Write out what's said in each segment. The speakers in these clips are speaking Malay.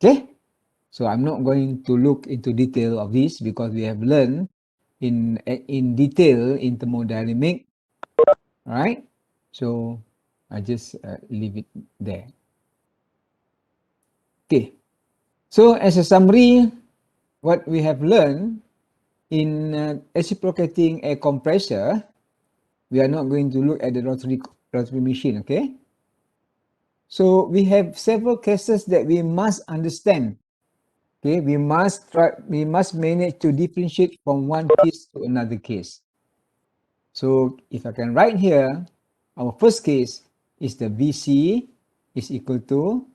Okay, so I'm not going to look into detail of this because we have learned in detail in thermodynamics, right? So I just leave it there. Okay, so as a summary, what we have learned in reciprocating a compressor, we are not going to look at the rotary machine, okay? So we have several cases that we must understand. Okay, we must manage to differentiate from one case to another case. So if I can write here, our first case is the VC is equal to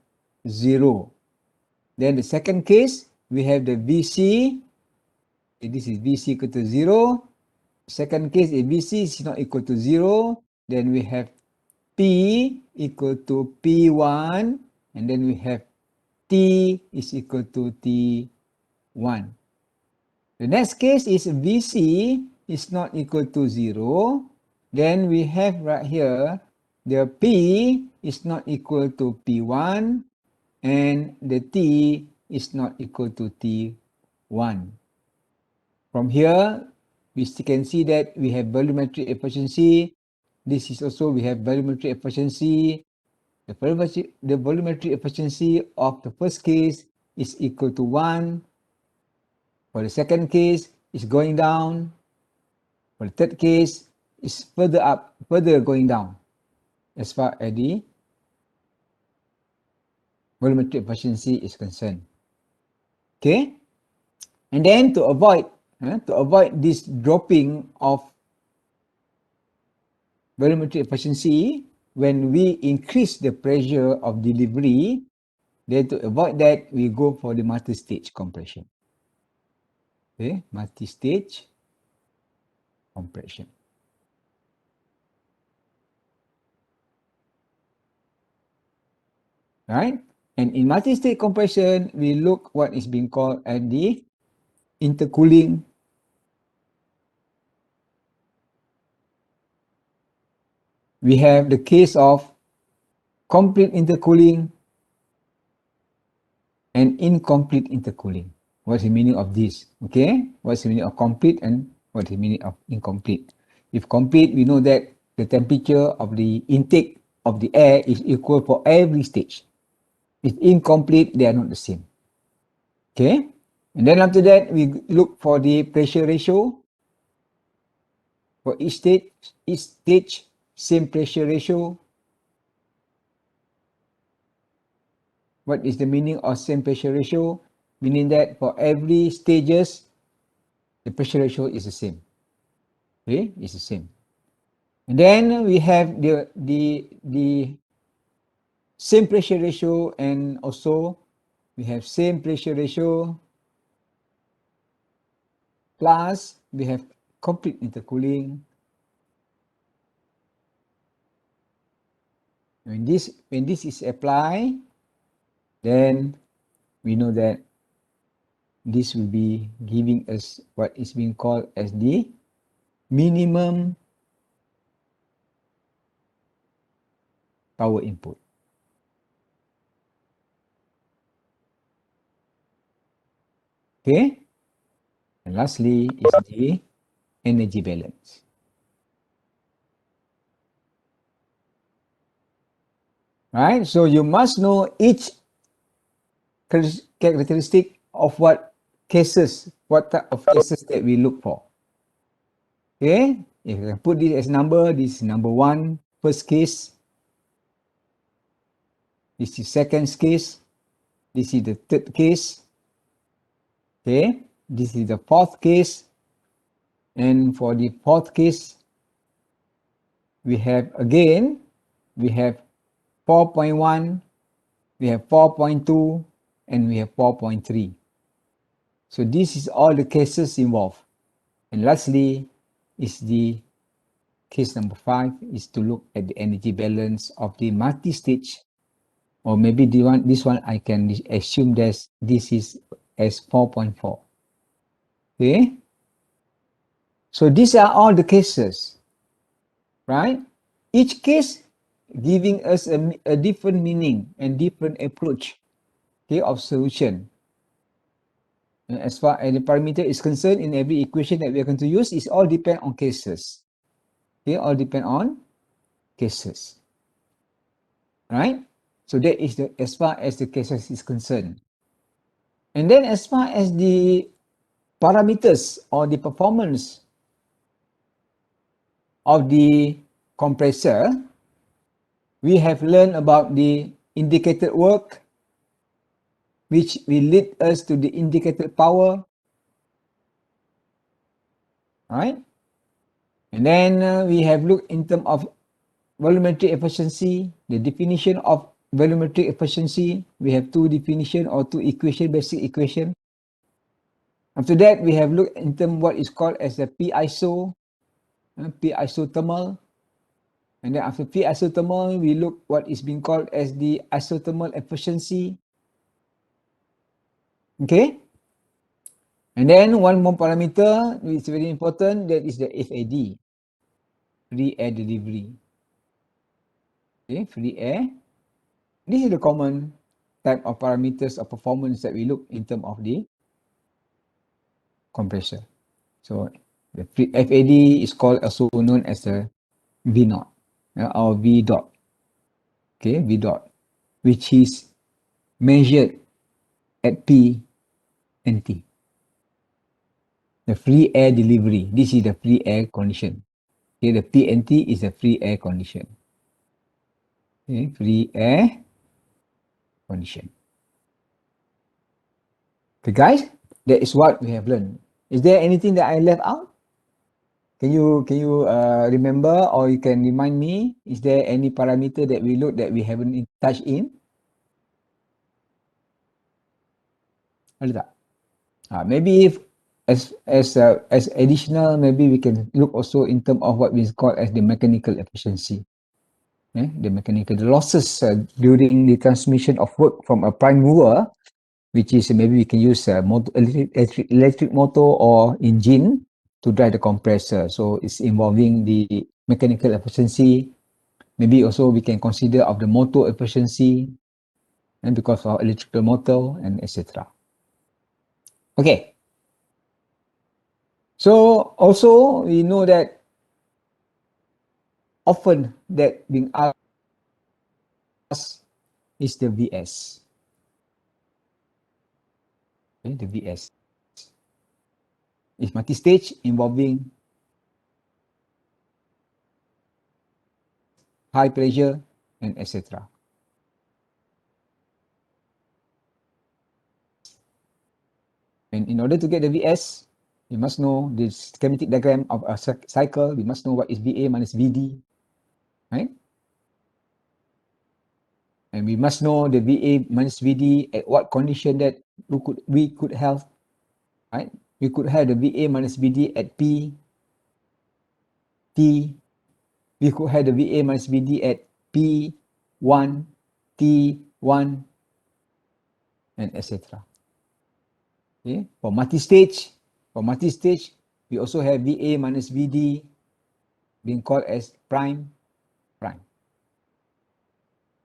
0. Then the second case, we have the VC, this is VC equal to 0. Second case, if VC is not equal to 0, then we have P equal to P1, and then we have T is equal to T1. The next case is VC is not equal to 0. Then we have right here, the P is not equal to P1, and the T is not equal to T1. From here, we can see that we have volumetric efficiency. This is also, we have volumetric efficiency. The volumetric efficiency of the first case is equal to 1. For the second case, it's going down. For the third case, it's further up, further going down as far as the volumetric efficiency is concerned. Okay? And then to avoid this dropping of volumetric efficiency, when we increase the pressure of delivery, then to avoid that, we go for the multi-stage compression. Okay, multi-stage compression. Right? And in multi-stage compression, we look what is being called as the intercooling. We have the case of complete intercooling and incomplete intercooling. What's the meaning of this? Okay, what's the meaning of complete and what's the meaning of incomplete? If complete, we know that the temperature of the intake of the air is equal for every stage. If incomplete, they are not the same. Okay, and then after that, we look for the pressure ratio. For each stage, same pressure ratio. What is the meaning of same pressure ratio? Meaning that for every stages, the pressure ratio is the same. Okay, it's the same. And then we have the same pressure ratio, and also we have same pressure ratio plus we have complete intercooling. When this is applied, then we know that this will be giving us what is being called as the minimum power input. Okay, and lastly is the energy balance. Right, so you must know each characteristic of what type of cases that we look for. Okay, if I put this as number, this is number 1, first case. This is second case. This is the third case. Okay, this is the fourth case. And for the fourth case, we have 4.1, we have 4.2, and we have 4.3. So this is all the cases involved. And lastly is the case number 5 is to look at the energy balance of the multi-stage, or maybe this one I can assume that this is as 4.4. Okay, so these are all the cases, right? Each case giving us a different meaning and different approach okay, of solution. And as far as the parameter is concerned, in every equation that we are going to use, it all depend on cases. Okay, all depend on cases. Right? So that is the as far as the cases is concerned. And then as far as the parameters or the performance of the compressor, we have learned about the indicated work, which will lead us to the indicated power. Right? And then we have looked in terms of volumetric efficiency, the definition of volumetric efficiency. We have two definition or two equation, basic equation. After that, we have looked in terms what is called as the P-iso, P-isothermal. And then after P-isothermal, we look what is being called as the isothermal efficiency. Okay. And then one more parameter which is very important, that is the FAD, free air delivery. Okay, free air. This is the common type of parameters of performance that we look in terms of the compressor. So the FAD is called also known as the V naught or V dot. Okay, V dot, which is measured at P and T. The free air delivery. This is the free air condition. Okay, the P and T is the free air condition. Okay, free air condition. Okay, guys, that is what we have learned. Is there anything that I left out? Can you remember, or you can remind me? Is there any parameter that we looked that we haven't touched in? Ada tak? Maybe if as additional, maybe we can look also in terms of what we call as the mechanical efficiency. The losses during the transmission of work from a prime mover, which is maybe we can use a electric motor or engine to drive the compressor. So it's involving the mechanical efficiency. Maybe also we can consider of the motor efficiency, and because of electrical motor and etc. Okay. So also we know that often that being asked is the VS. Okay, the VS is multi-stage involving high pressure and etc. And in order to get the VS, you must know the schematic diagram of a cycle. We must know what is VA minus VD, right? And we must know the VA minus VD at what condition that we could have, right? We could have the VA minus VD at P, T. We could have the VA minus VD at P1, T1, and etc. Okay, for multi-stage, we also have VA minus VD being called as prime.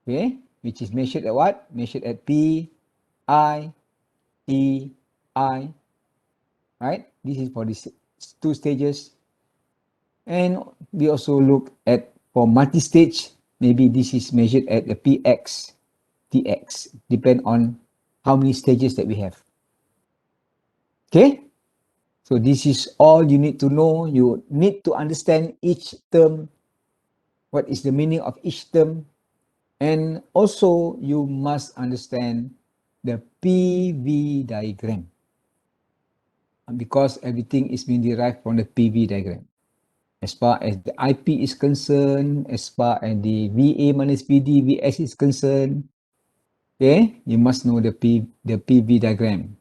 Okay, which is measured at what? Measured at P, I, E, I. Right? This is for these two stages. And we also look at for multi-stage, maybe this is measured at the PX, TX, depend on how many stages that we have. Okay? So this is all you need to know. You need to understand each term, what is the meaning of each term, and also you must understand the PV diagram, because everything is being derived from the PV diagram. As far as the IP is concerned, as far as the VA minus VD, VS is concerned, okay, you must know the PV diagram.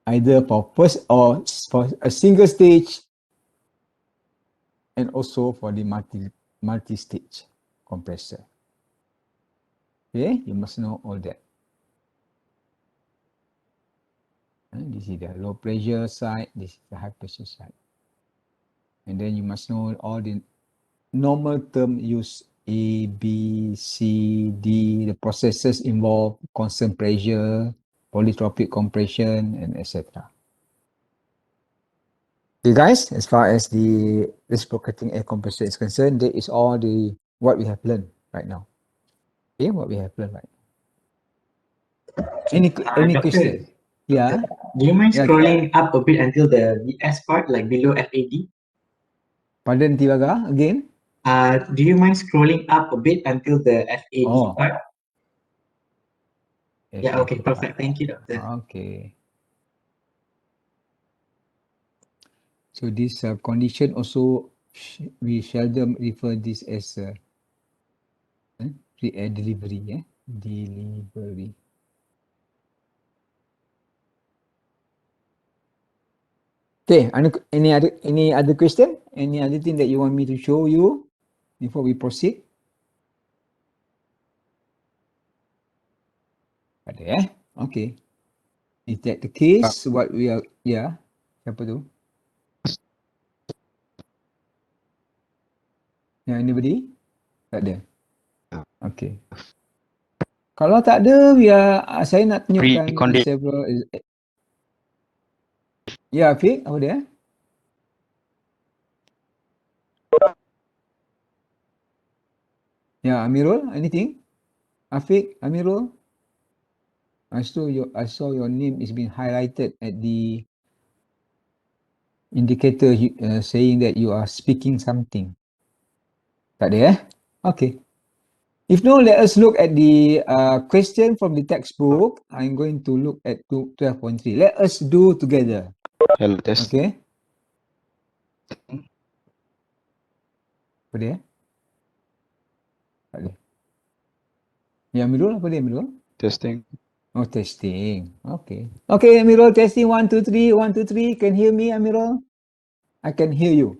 Either for first or for a single stage, and also for the multi-stage compressor. Okay, you must know all that. And this is the low pressure side, this is the high pressure side. And then you must know all the normal term used A, B, C, D, the processes involve constant pressure, polytropic compression, and etc. Okay, guys, as far as the reciprocating air compressor is concerned, that is all the what we have learned right now. Okay, what we have learned right now. Any Doctor, question? Yeah. do you mind Yeah. scrolling up a bit until the VS part, like below FAD? Pardon, Tiwaga, again? Do you mind scrolling up a bit until the FAD Oh, part? Yeah, FAD okay, part. perfect. Thank you, doctor. Okay. So this condition also, we seldom refer this as free air delivery, delivery. Okay, any other question? Any other thing that you want me to show you before we proceed? Ada Okay. Is that the case? What we are, yeah. Siapa tu? Yeah, anybody? Tak ada. Okay. Kalau tak ada, saya nak tunjukkan several. Ya, Afiq, apa dia? Ya, Amirul, anything? Afiq, Amirul? I saw your name is being highlighted at the indicator saying that you are speaking something. Tak ada Okay. If no, let us look at the question from the textbook. I'm going to look at 12.3. Let us do together. Hello, test. Okay. Apa dia? Tak ada. Ya, Amirul, apa dia, Amirul? Testing. Oh, testing. Okay. Okay, Amirul, testing 1, 2, 3. 1, 2, 3. Can hear me, Amirul? I can hear you.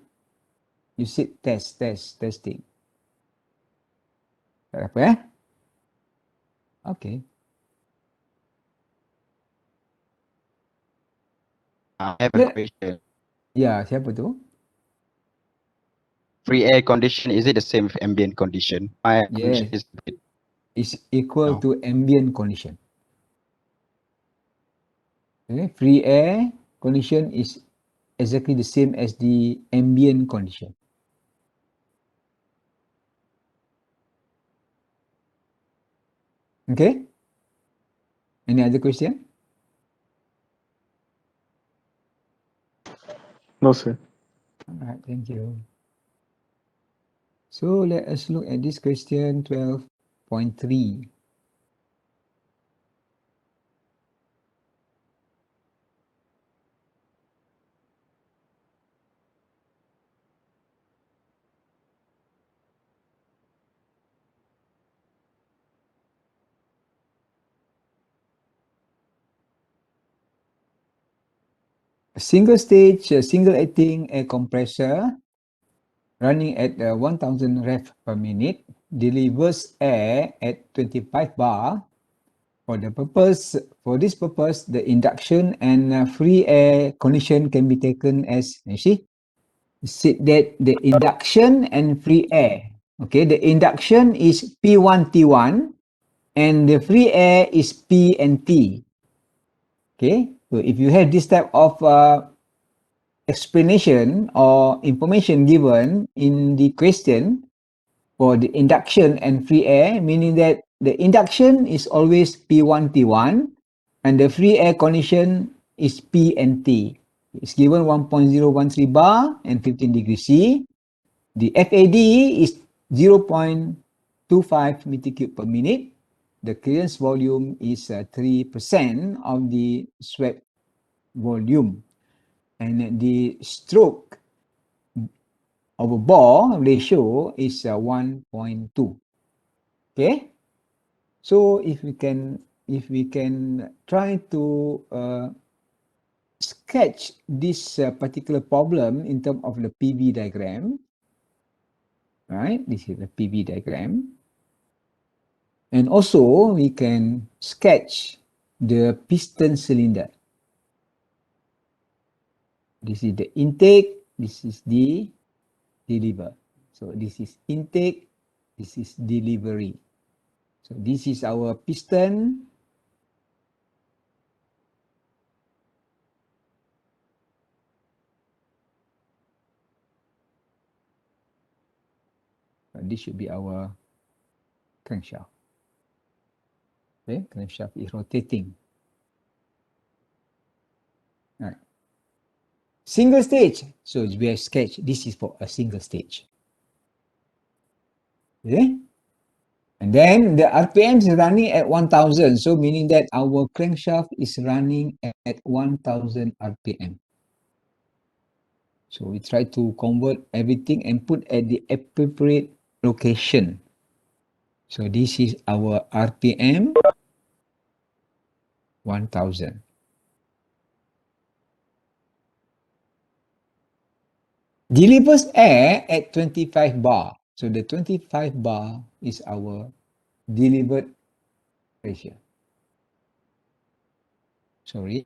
You said testing. Tak apa Okay. I have a question. Ya, siapa tu? Free air condition, is it the same with ambient condition? My condition Yes. is a bit Is equal No. to ambient condition. Okay. Free air condition is exactly the same as the ambient condition. Okay. Any other question? No, sir. Alright, thank you. So let us look at this question 12.3. A single stage, single acting air compressor running at 1000 rev per minute delivers air at 25 bar. For this purpose, the induction and free air condition can be taken as, you see, said that the induction and free air, okay, the induction is P1 T1 and the free air is P and T. Okay, so if you have this type of explanation or information given in the question for the induction and free air, meaning that the induction is always P1 T1 and the free air condition is P and T. It's given 1.013 bar and 15 degrees C. The FAD is 0.25 meter cube per minute. The clearance volume is 3% of the swept volume. And the stroke over bore ratio is 1.2. Okay? So if we can try to sketch this particular problem in terms of the PV diagram, right? This is the PV diagram. And also we can sketch the piston cylinder. This is the intake, this is the deliver. So this is intake, This is delivery. So this is our piston. This should be our crankshaft. Okay, crankshaft is rotating. Right. Single stage. So we have sketched. This is for a single stage. Okay. And then the RPM is running at 1000. So meaning that our crankshaft is running at 1000 RPM. So we try to convert everything and put at the appropriate location. So this is our RPM 1000. Delivers air at 25 bar. So the 25 bar is our delivered pressure. Sorry.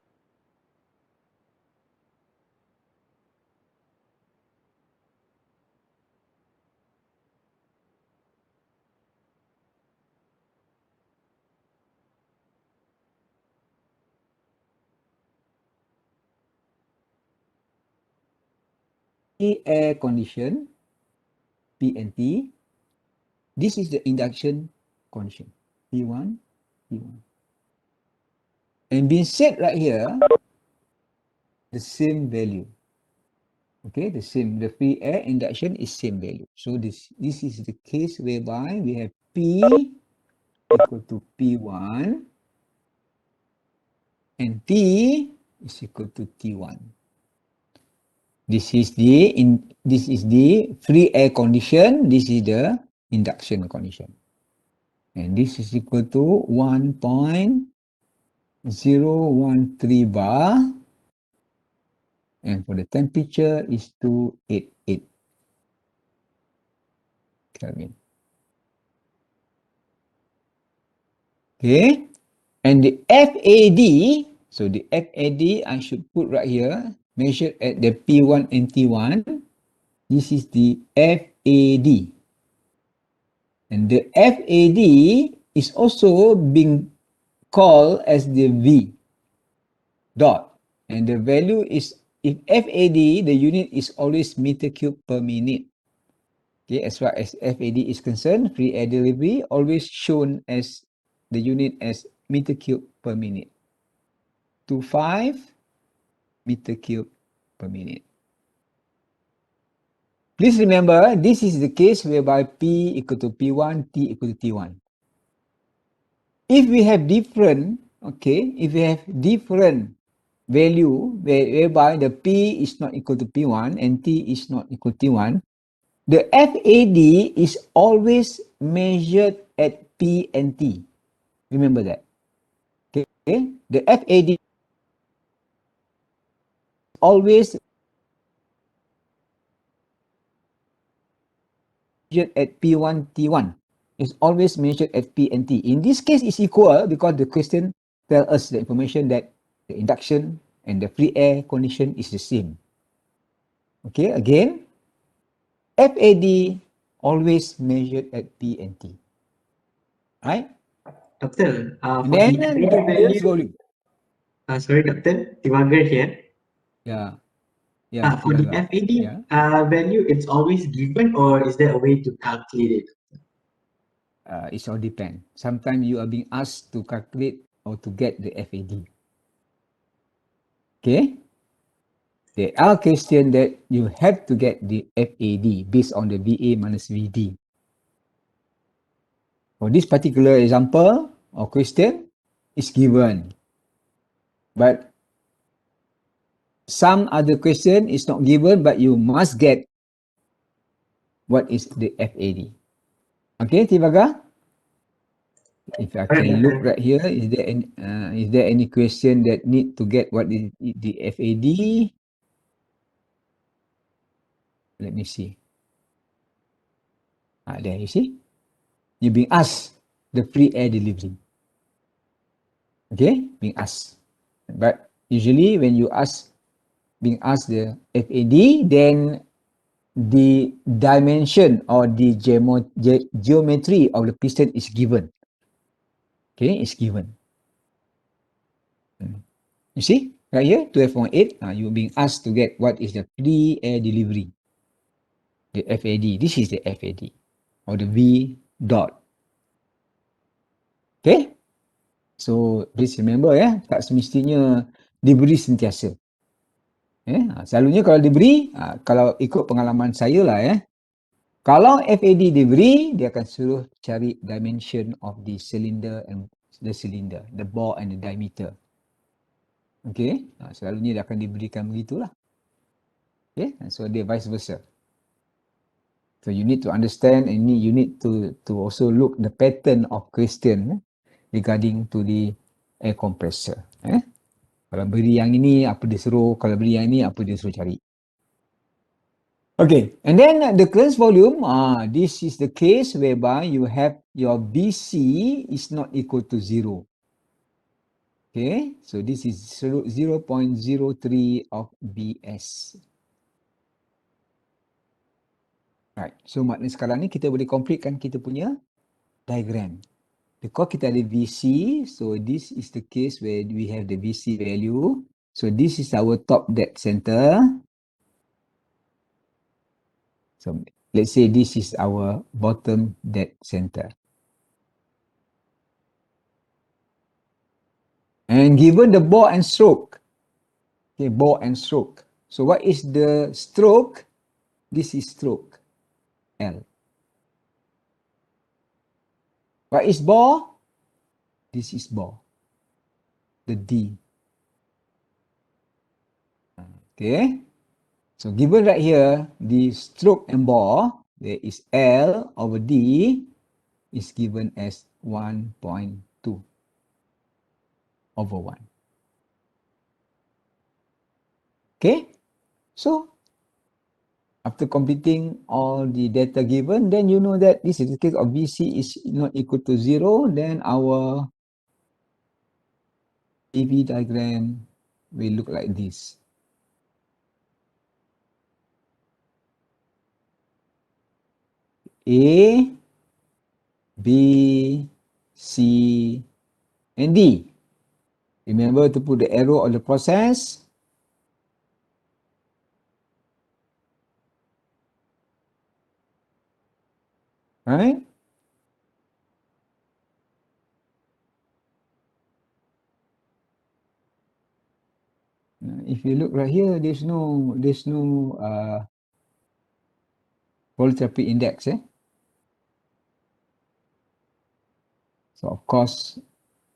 Air condition, P&T. This is the induction condition, P1, P1. And being set right here, the same value. Okay, the same, the free air induction is same value. So this is the case whereby we have P equal to P1 and T is equal to T1. This is the free air condition, this is the induction condition. And this is equal to 1.013 bar. And for the temperature is 288 Kelvin. Okay. And the FAD, so the FAD I should put right here, measured at the P1 and T1. This is the FAD. And the FAD is also being called as the V dot. And the value is, if FAD, the unit is always meter cube per minute. Okay, as far as FAD is concerned, free air delivery always shown as the unit as meter cube per minute. 25 meter cube per minute. Please remember, this is the case whereby P equal to P1, T equal to T1. If we have different, okay, if we have different value whereby the P is not equal to P1 and T is not equal to T1, the FAD is always measured at P and T. Remember that. Okay, the FAD always measured at P1, T1. It's always measured at P and T. In this case, it's equal because the question tells us the information that the induction and the free air condition is the same. Okay, again, FAD always measured at P and T. Right? Doctor, And for then the the FAD value, volume. sorry, Doctor, Tiwagar here. Yeah. Yeah. For the Tibaga. FAD Yeah. value, it's always given, or is there a way to calculate it? It all depends. Sometimes you are being asked to calculate or to get the FAD. Okay? There are questions that you have to get the FAD based on the VA minus VD. For this particular example or question, it's given. But some other question is not given, but you must get what is the FAD. Okay, Tibaga? If I can look right here, is there any question that need to get what is the FAD? Let me see. There you see. You're being asked the free air delivery. Okay, being asked. But usually when you being asked the FAD, then the dimension or the geometry of the piston is given. Okay, it's given. You see, right here, 12.8, you're being asked to get what is the free air delivery, the FAD. This is the FAD, or the V dot. Okay, so please remember tak semestinya diberi sentiasa. Selalunya kalau diberi, kalau ikut pengalaman saya lah kalau FAD diberi, dia akan suruh cari dimension of the cylinder and the bore and the diameter. Okay, selalunya dia akan diberikan begitulah. Okay, so dia vice versa. So you need to understand and you need to also look the pattern of question regarding to the air compressor. Kalau beri yang ini, apa dia suruh, kalau beri yang ini, apa dia suruh cari. Okay, and then the clearance volume, this is the case whereby you have your BC is not equal to 0. Okay, so this is 0.03 of BS. Right, so maknanya sekarang ni kita boleh completekan kita punya diagram. Because kita ada VC, so this is the case where we have the VC value. So this is our top dead center. So let's say this is our bottom dead center. And given the bore and stroke, okay, bore and stroke. So what is the stroke? This is stroke, L. What is bore? This is bore, the D. Okay. So given right here, the stroke and bore, there is L over D is given as 1.2 over 1. Okay. So after completing all the data given, then you know that this is the case of VC is not equal to 0, then our AV diagram will look like this. A, B, C, and D. Remember to put the arrow on the process. Right? If you look right here, there's no volumetric index. So of course,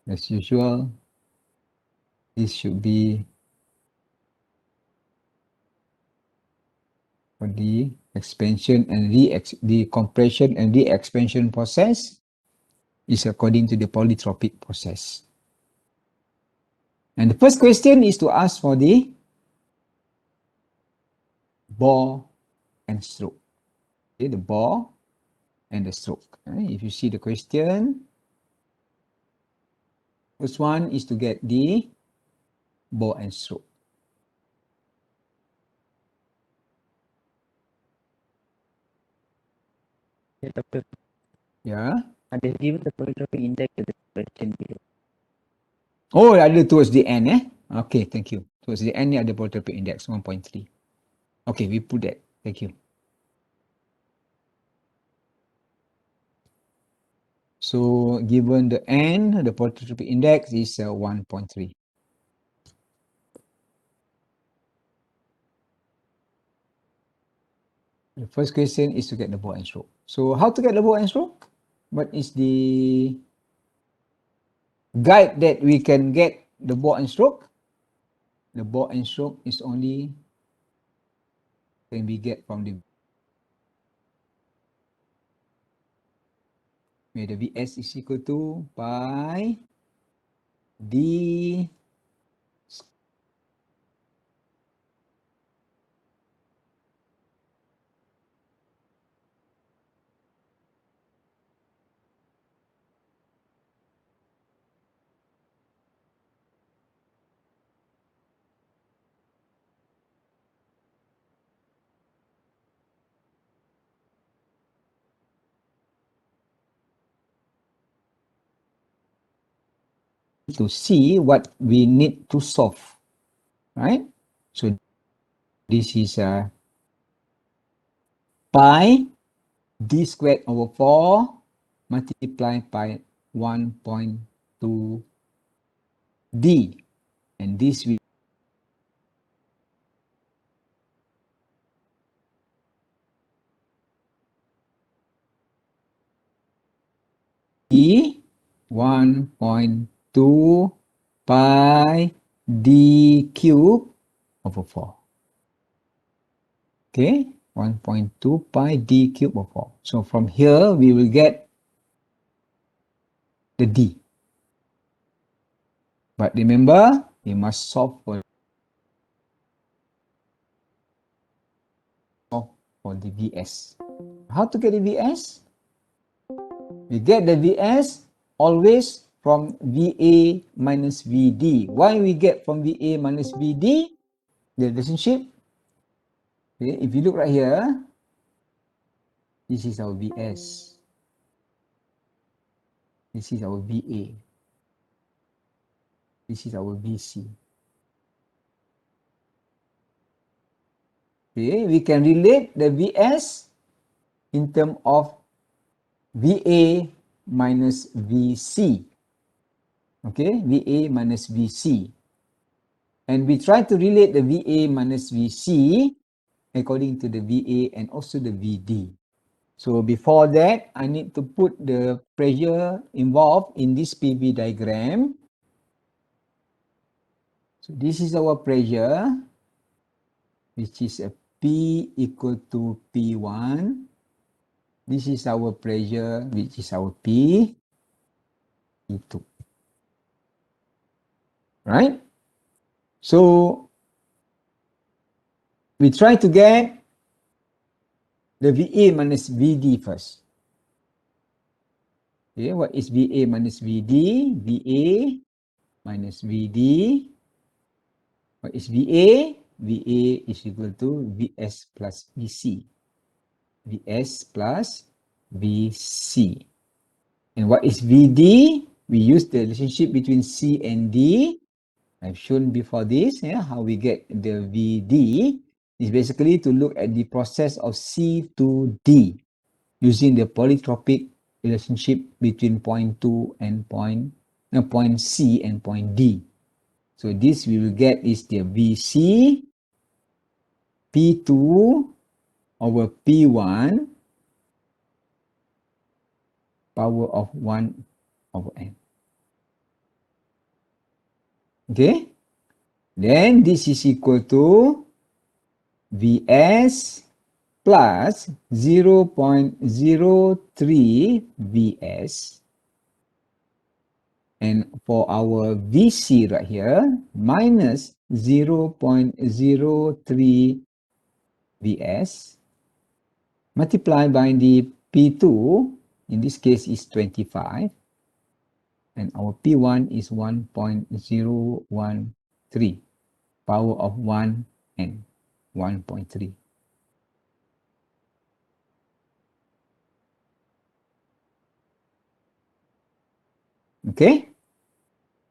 as usual, this should be for the expansion and the compression and the expansion process is according to the polytropic process. And the first question is to ask for the bore and stroke. Okay, the bore and the stroke. If you see the question, first one is to get the bore and stroke. Yeah, Doctor. Yeah. And they given the polytropic index to the question below. Oh, ada towards the end, Okay, thank you. Towards the end, ni ada polytropic index 1.3. Okay, we put that. Thank you. So, given the n, the polytropic index is 1.3. The first question is to get the bore and stroke. So, how to get the bore and stroke? What is the guide that we can get the bore and stroke? The bore and stroke is only can be get from the where the Vs is equal to pi d to see what we need to solve, right? So this is pi d squared over 4 multiplied by 1.2 d, and this will be 1.2 pi d cube over 4. Okay, 1.2 pi d cube over 4. So from here, we will get the d. But remember, we must solve for the Vs. How to get the Vs? We get the Vs always from VA minus VD. Why we get from VA minus VD? The relationship. Okay, if you look right here, this is our Vs. This is our VA. This is our VC. Okay, we can relate the Vs in terms of VA minus VC. Okay, VA minus VC. And we try to relate the VA minus VC according to the VA and also the VD. So before that, I need to put the pressure involved in this PV diagram. So this is our pressure, which is a P equal to P1. This is our pressure, which is our P, P2. Right? So we try to get the VA minus VD first. Okay, what is VA minus VD? VA minus VD. What is VA? VA is equal to Vs plus Vc. Vs plus Vc. And what is VD? We use the relationship between C and D. I've shown before this, how we get the VD. Is basically to look at the process of C to D using the polytropic relationship between point 2 and point C and point D. So this we will get is the VC P2 over P1 power of 1 over n. Okay? Then this is equal to Vs plus 0.03 Vs. And for our Vc right here, minus 0.03 Vs multiplied by the P2, in this case is 25, and our P1 is 1.013, power of 1 and 1.3. Okay,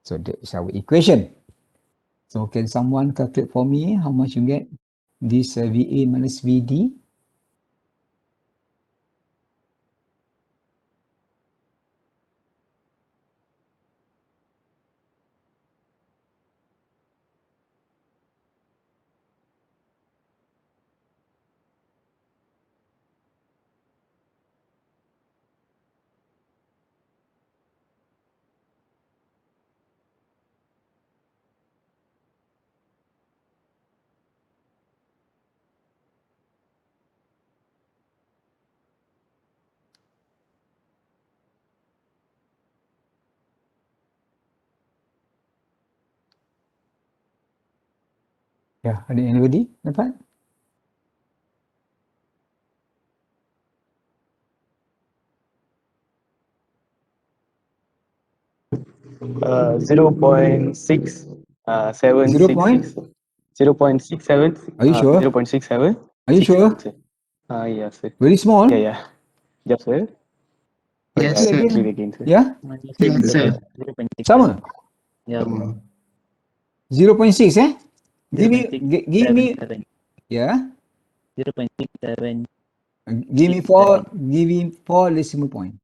so that is our equation. So can someone calculate for me how much you get this VA minus VD? Yeah, ada anybody dapat? Uh, 0.6, 0 point? 0.67. Are you sure? 0.67. Are you sure? Yes, sir. Very small? Yeah. Yes, sir. Yes, Calculate sir. again. Read again, sir. Yeah? Yes, sir. Sama? Yeah. 0.6, eh? Give me, give me, 0.677. yeah. 0.67. Give me four, give me 4 decimal point.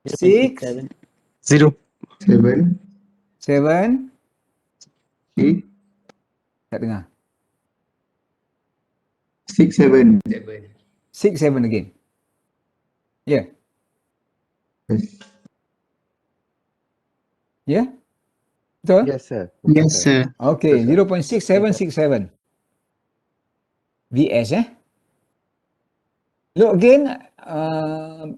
6, 0.67. 0. 7, 7, 6, tak dengar. 6, 7. 6, 7 again. Yeah, Yes. yeah. Betul? Yes, sir. Yes, sir. Okay, Betul, 0.6767. VS, eh? Look again,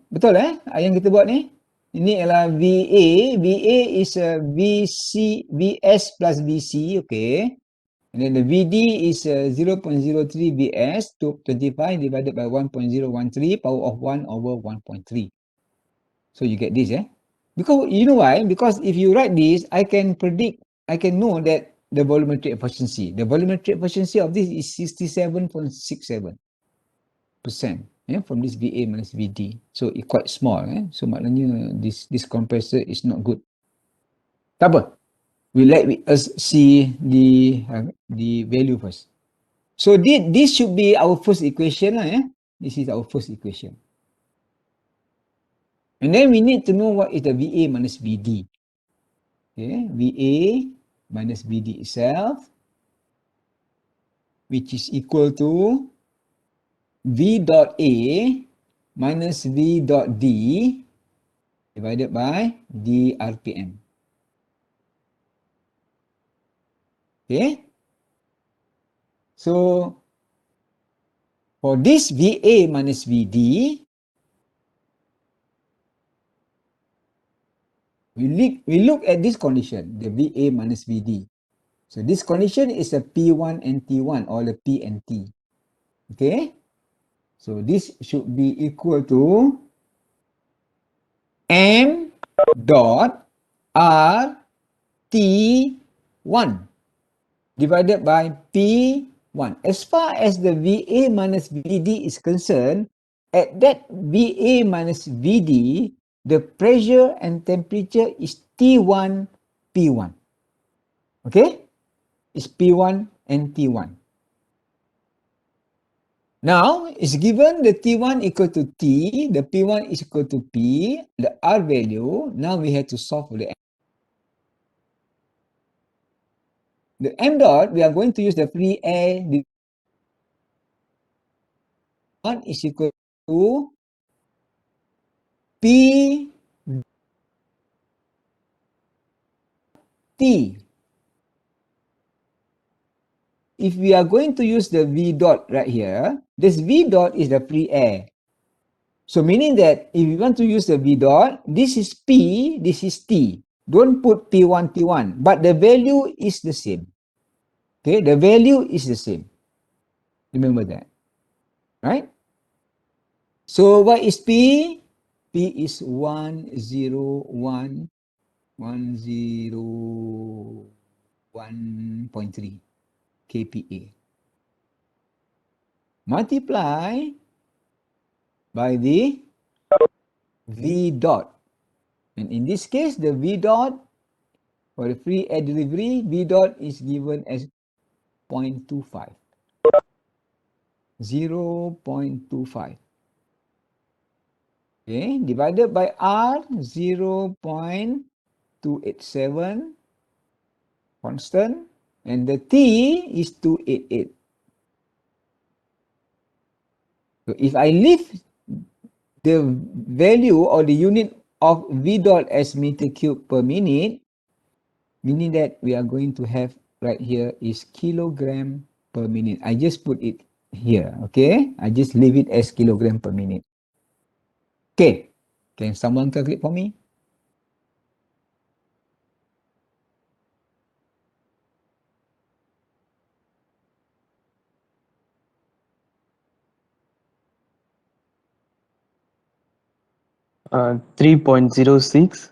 betul yang kita buat ni? Ini adalah VA. VA is VC, VS plus VC, okay. And then the VD is 0.03 VS to 25 divided by 1.013 power of 1 over 1.3. So you get this, Because you know why? Because if you write this, I can predict, I can know that the volumetric efficiency. The volumetric efficiency of this is 67.67%. From this VA minus VD. So it's quite small. So maknanya this compressor is not good. Tak apa. We let us see the value first. So this should be our first equation lah. This is our first equation. And then we need to know what is the VA minus VD. Okay, VA minus VD itself, which is equal to V dot A minus V dot D divided by D RPM. Okay. So for this VA minus VD, we look at this condition, the VA minus VD. So this condition is a P1 and T1 or the P and T. Okay. So this should be equal to M dot R T1 divided by P1. As far as the VA minus VD is concerned, at that VA minus VD, the pressure and temperature is T1, P1. Okay? It's P1 and T1. Now, it's given the T1 equal to T, the P1 is equal to P, the R value. Now we have to solve for the M. The M dot, we are going to use the free air. The 1 is equal to P T. If we are going to use the V dot right here, this V dot is the free air. So meaning that if you want to use the V dot, this is P, this is T. Don't put P1, T1, but the value is the same. Okay, the value is the same. Remember that, right? So what is P? P is 101.3 kPa. Multiply by the V dot. And in this case, the V dot for the free air delivery, V dot is given as 0.25. 0.25. Okay, divided by R, 0.287 constant, and the T is 288. So if I leave the value or the unit of V dot as meter cube per minute, meaning that we are going to have right here is kilogram per minute. I just put it here, okay? I just leave it as kilogram per minute. Okay, can someone calculate for me? Uh, 3.06.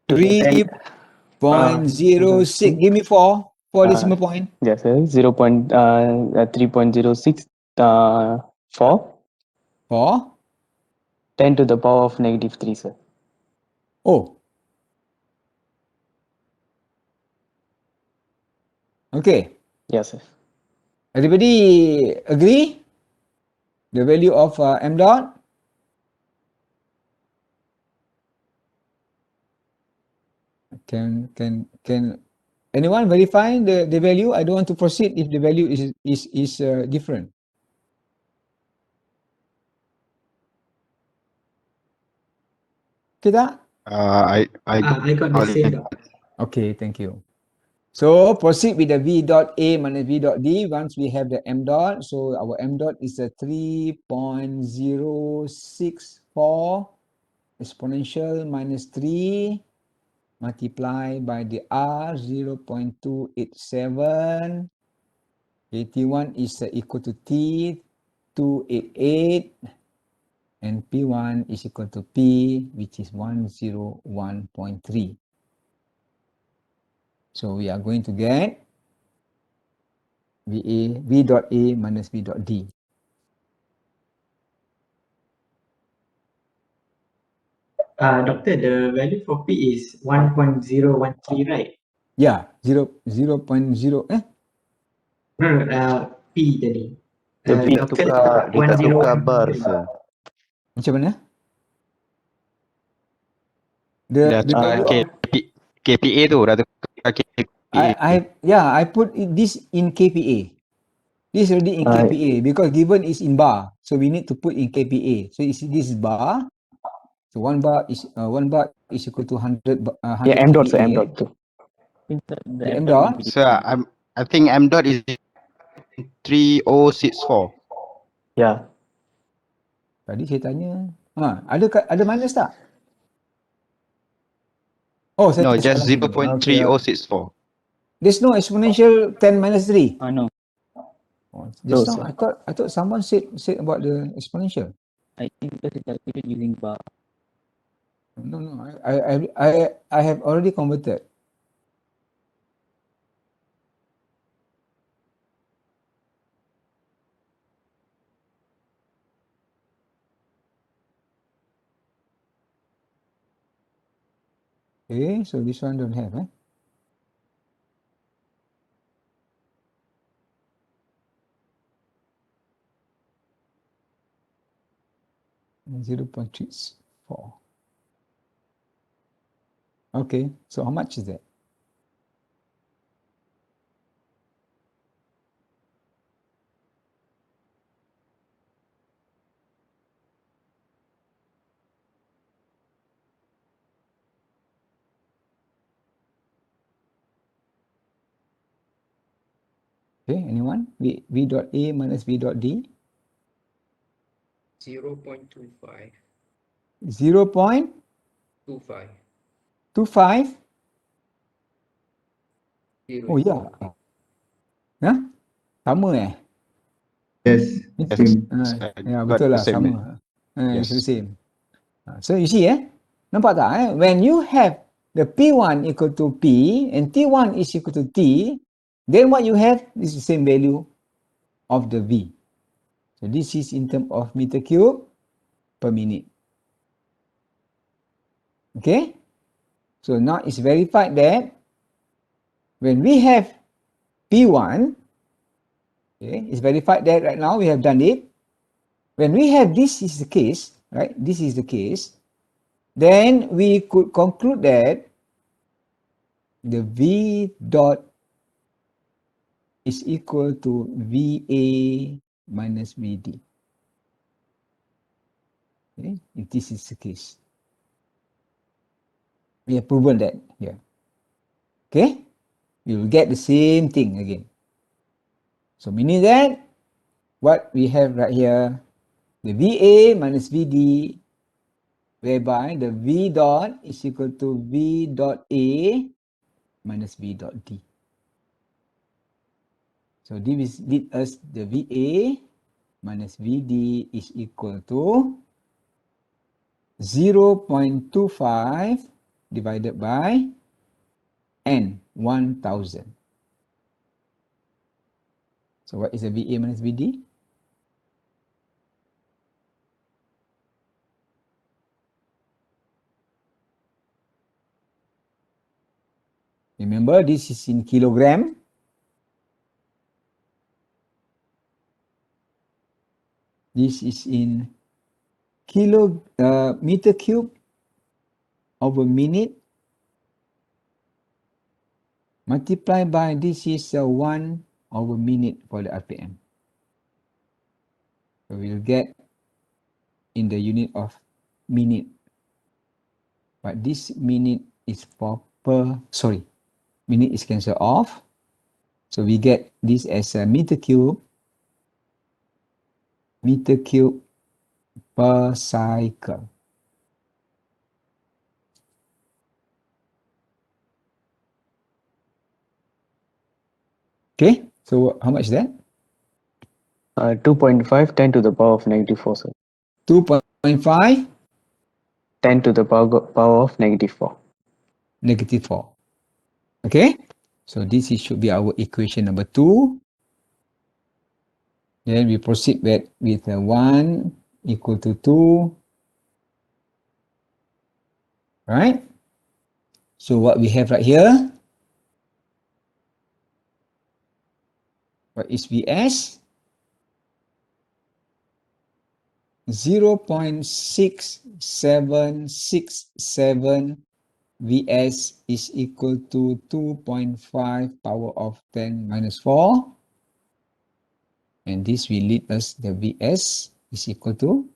3.06. Give me 4 decimal point. Yes, sir. 3.06 4. 4. 10 to the power of -3, sir. Oh. Okay. Yes, sir. Everybody agree? The value of m dot? Can anyone verify the value? I don't want to proceed if the value is different. Okay tak? I I got the same. Doc. Okay, thank you. So proceed with the V dot A minus V dot D once we have the M dot. So our M dot is a 3.064 exponential minus 3 multiplied by the R 0.287. T1 is equal to T288 and P1 is equal to P, which is 101.3. So we are going to get V dot A minus V dot D. Doctor, the value for P is 1.013, right? Yeah, 0.0 No, P tadi. The P Doctor, tukar 101.3. sir. macam mana? The value of KPA tu dah tukar KPA. I put this in KPA. This already in KPA because given is in bar, so we need to put in KPA. So this is bar. So 1 bar is equal to 100 Yeah, M dot, sir, M KPA. dot too. The M dot. So I think M dot is 3064. Yeah. Tadi saya tanya, ada minus tak? Oh, saya No, salah just tadi. Okay, 0.3064. there's no exponential 10 minus 3. No. Oh, No, just now sir. I thought someone said about the exponential. I think because it's calculated using bar. No, I have already converted. Okay, so this one don't have, eh? Zero point three four. Okay, so how much is that? Okay, anyone? V dot A minus V dot D? 0.25. 0.25? 25. Oh ya. Huh? Sama eh? Yes, same. Ya, Got betul the lah, same. sama. It's the Yes. same. So you see, nampak tak? When you have the P1 equal to P and T1 is equal to T, then what you have is the same value of the V. So this is in terms of meter cube per minute. Okay? So now it's verified that when we have P1, okay, it's verified that right now we have done it. When we have this is the case, right? This is the case, then we could conclude that the V dot is equal to VA minus VD. Okay, if this is the case. We have proven that here. Okay, we will get the same thing again. So meaning that what we have right here, the VA minus VD, whereby the V dot is equal to V dot A minus V dot D. So this lead us the VA minus VD is equal to 0.25 divided by N, 1000. So what is the VA minus VD? Remember, this is in kilogram. This is in meter cube over minute multiplied by this is 1 over minute for the RPM. So we'll get in the unit of minute. But this minute is minute is cancelled off. So we get this as a meter cube per cycle. Okay, so how much is that? 2.5 10 to the power of -4, sir. 2.5 10 to the power of -4. -4. Okay, so this should be our equation number 2. Then we proceed with 1 equal to 2. Right? So what we have right here, what is Vs? 0.6767 Vs is equal to 2.5 power of 10 minus 4. And this will lead us the Vs is equal to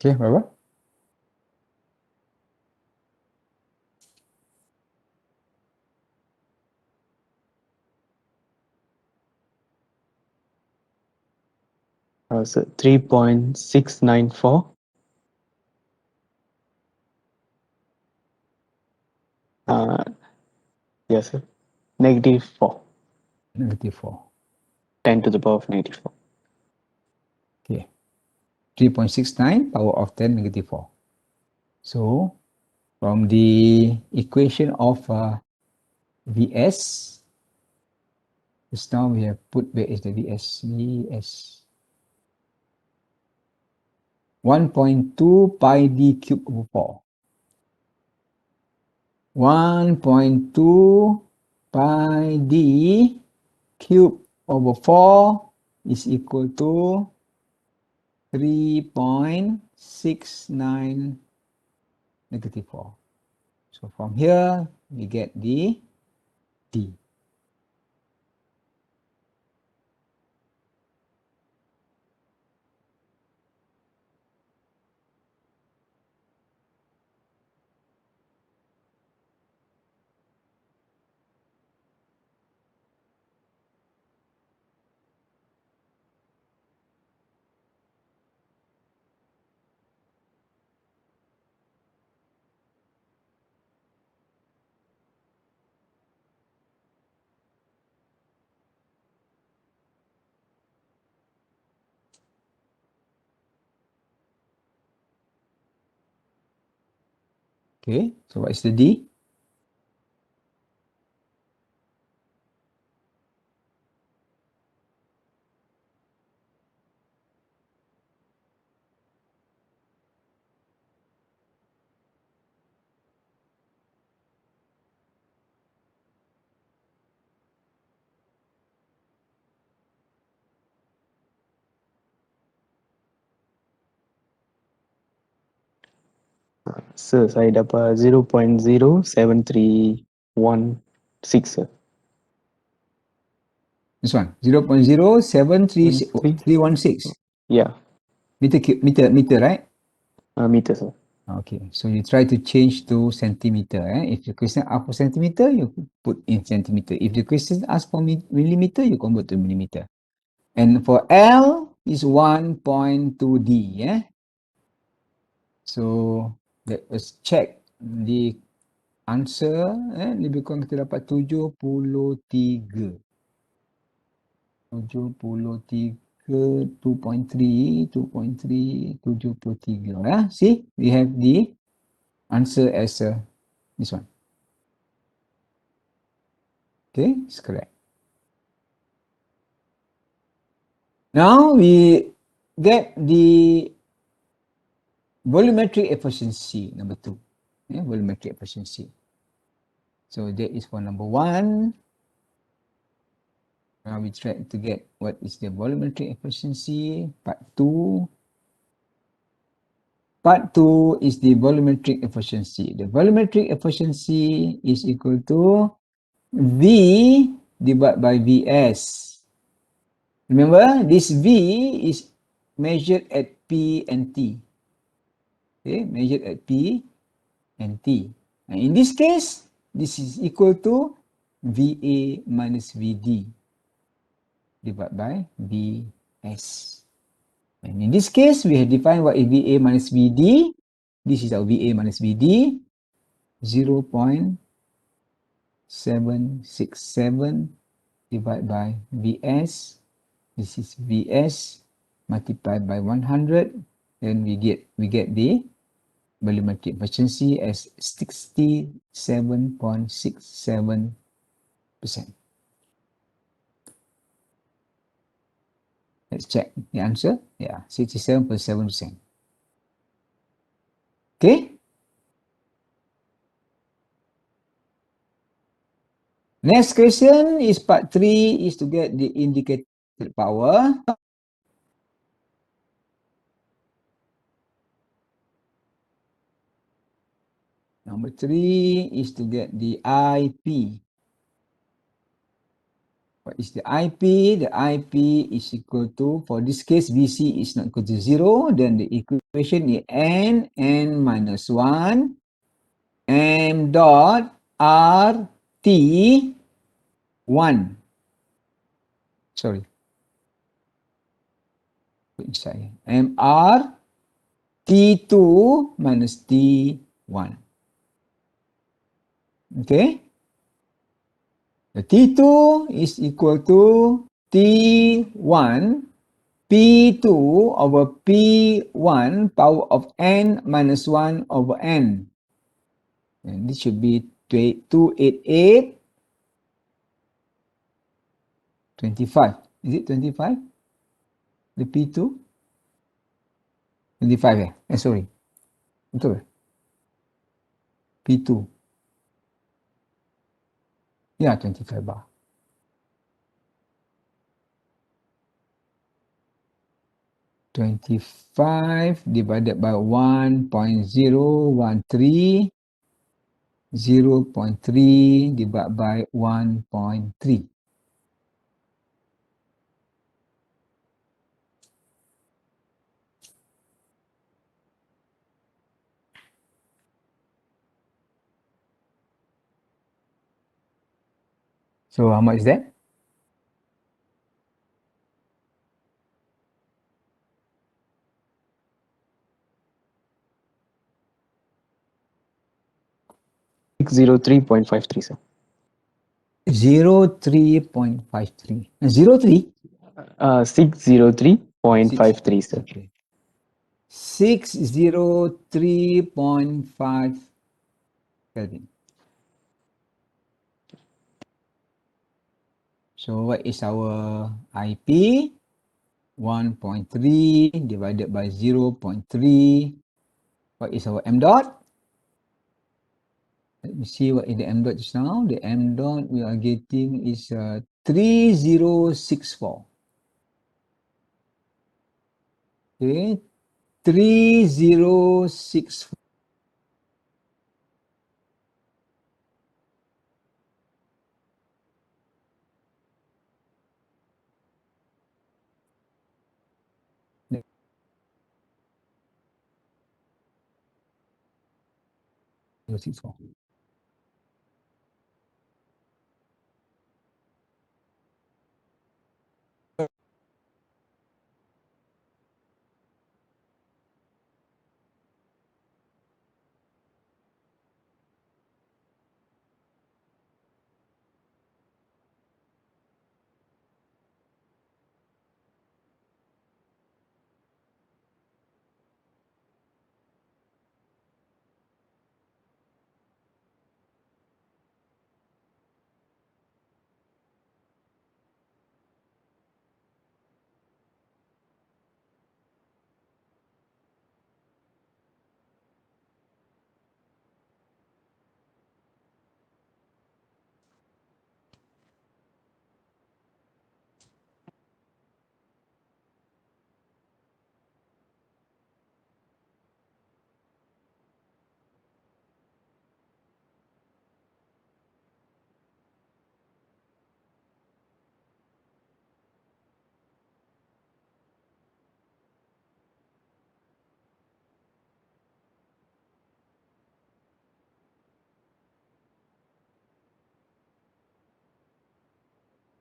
okay, berapa? So 3.694. Yes, sir. -4. -4. 10 to the power of -4. Okay. 3.69 power of 10 -4. So from the equation of Vs, just now we have put where is the Vs? 1.2 pi d cube over 4. 1.2 pi d cube over 4 is equal to 3.69 -4. So from here, we get the D. Okay, so what is the D? Sir, saya dapat 0.07316, sir. This one, 0.07316 Yeah, meter, right? meter, sir. Okay, so you try to change to centimeter. If the question asks for centimeter, you put in centimeter. If the question asks for millimeter, you convert to millimeter. And for L is 1.2D. So let us check the answer. Lebih kurang kita dapat 73. 73 ke 2.3, 2.3, 73. See, we have the answer as this one. Okay, it's correct. Now we get the volumetric efficiency, number 2. Volumetric efficiency. So that is for number 1. Now we try to get what is the volumetric efficiency, part 2. Part 2 is the volumetric efficiency. The volumetric efficiency is equal to V divided by Vs. Remember, this V is measured at P and T. Okay, measured at P and T. And in this case, this is equal to VA minus VD divided by Vs. And in this case, we have defined what is VA minus VD. This is our VA minus VD, 0.767 divided by Vs. This is Vs multiplied by 100. Then we get the volumetric efficiency as 67.67%. Let's check the answer. Yeah, 67.7%. Okay. Next question is part 3 is to get the indicated power. Number 3 is to get the IP. What is the IP? The IP is equal to, for this case, VC is not equal to 0. Then the equation is N minus 1 M dot R T 1. Sorry. Put inside. MR T2 minus T1. Okay. The T2 is equal to T1 P2 over P1 power of N minus 1 over N. And this should be 288, 25. Is it 25? The P2? 25 ya? Sorry. Betul? P2. Yeah, 25 bar. (25) divided by 1.013, 0.3 divided by 1.3. So how much is that? Zero 3.53, sir. 03.53. 03? 603.53, sir. Okay. 603.5 Kelvin. So what is our IP? 1.3 divided by 0.3. What is our M dot? Let me see what is the M dot just now. The M dot we are getting is 3064. Okay, 3064.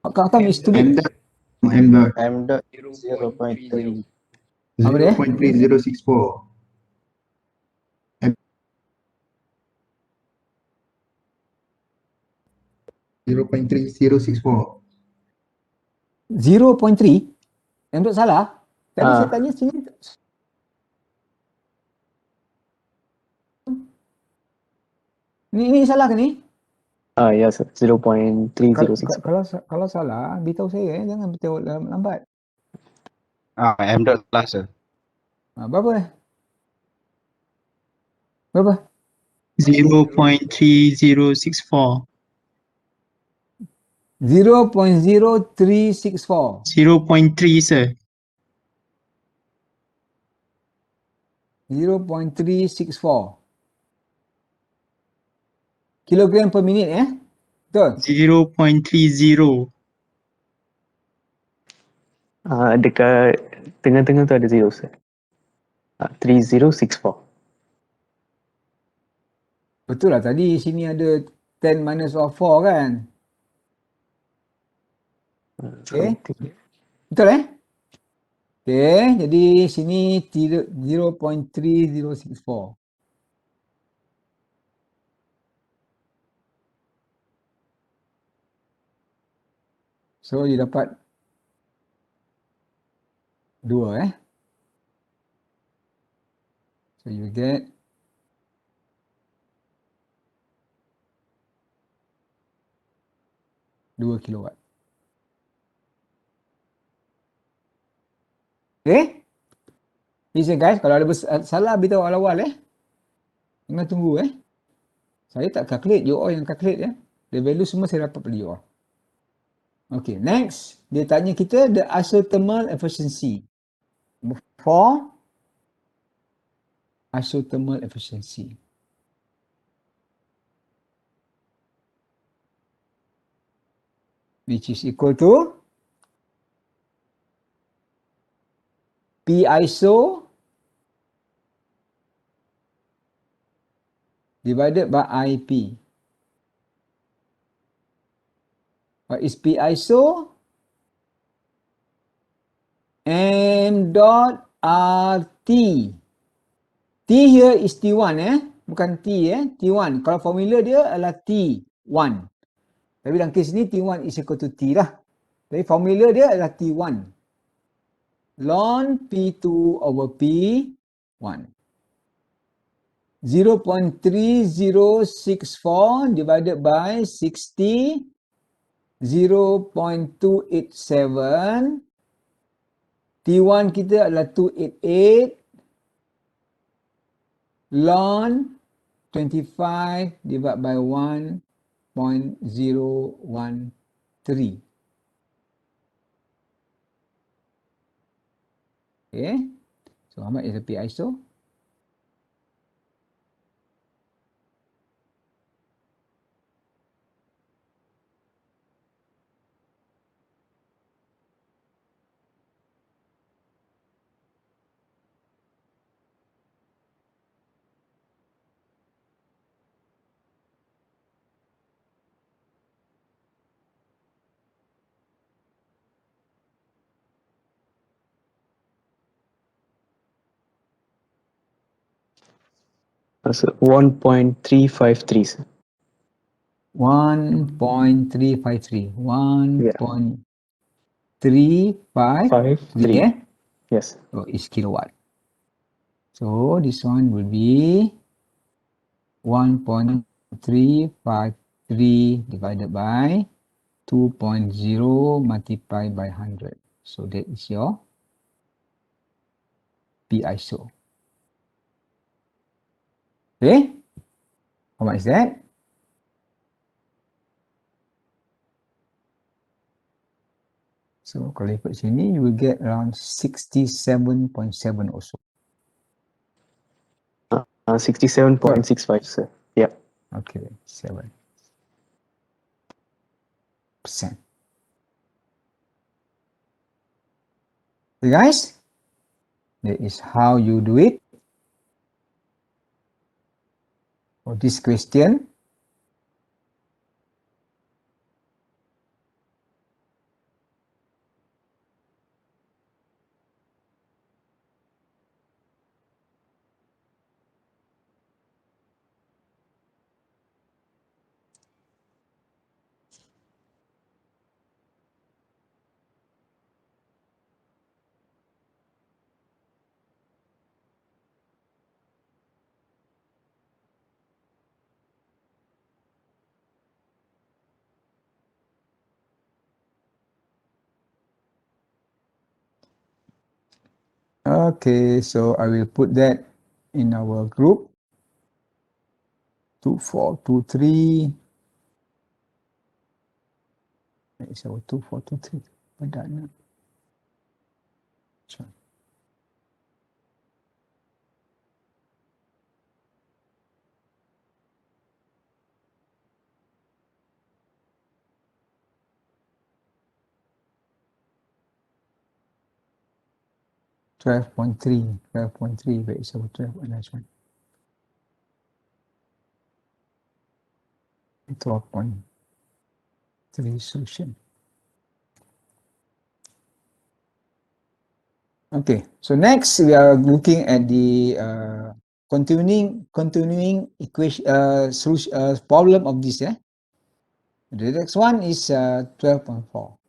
How come it's too M big? dot, M dot, M dot 0.3. Apa dia? 0.3064. 0.3064. 0.3? Yang duk salah? Tadi Ah. saya tanya sini. Ni salah ke ni? Ya, sir. 0.3064. Kalau salah, beritahu saya, jangan beritahu lambat. M dot lah sir. Berapa? Berapa? 0.3064. 0.0364. 0.3, sir. 0.364. Kilogram per minit Betul? 0.30. Dekat tengah-tengah tu ada 0, sir. 3064. Betul lah, tadi sini ada 10 minus of 4 kan? Okay. Betul Okay, jadi sini 0.3064. So, you dapat 2 So, you get 2 kilowatt. Okay? Listen guys, kalau ada salah beritahu awal-awal Jangan tunggu Saya tak calculate, you all yang calculate The value semua saya dapat pada you all. Okay, next. Dia tanya kita the isothermal efficiency. For isothermal efficiency. Which is equal to P iso divided by IP. What is P iso? M dot RT. T here is T1 bukan T T1. Kalau formula dia adalah T1. Tapi dalam kes ni T1 is equal to T lah. Jadi formula dia adalah T1. Ln P2 over P1. 0.3064 divided by 60, 0.287. T1 kita adalah 288 ln 25 divided by 1.013. Okay. So how much is the P iso? So 1.353, sir. 1.353. 1.353 53. Yes. So is kilowatt. So this one will be 1.353 divided by 2.0 multiplied by 100. So that is your P iso. Okay? How much is that? So kalau ikut sini, you will get around 67.7 also. 67.65, sir. Yeah. Okay, 7%. Okay guys, that is how you do it for this question. Okay, so I will put that in our group. 2423. That is our 2423. Padana. Sure. Twelve point three, where is our 12 announcement? 12.3 solution. Okay, so next we are looking at the continuing equation solution problem of this. Yeah, the next one is 12.4.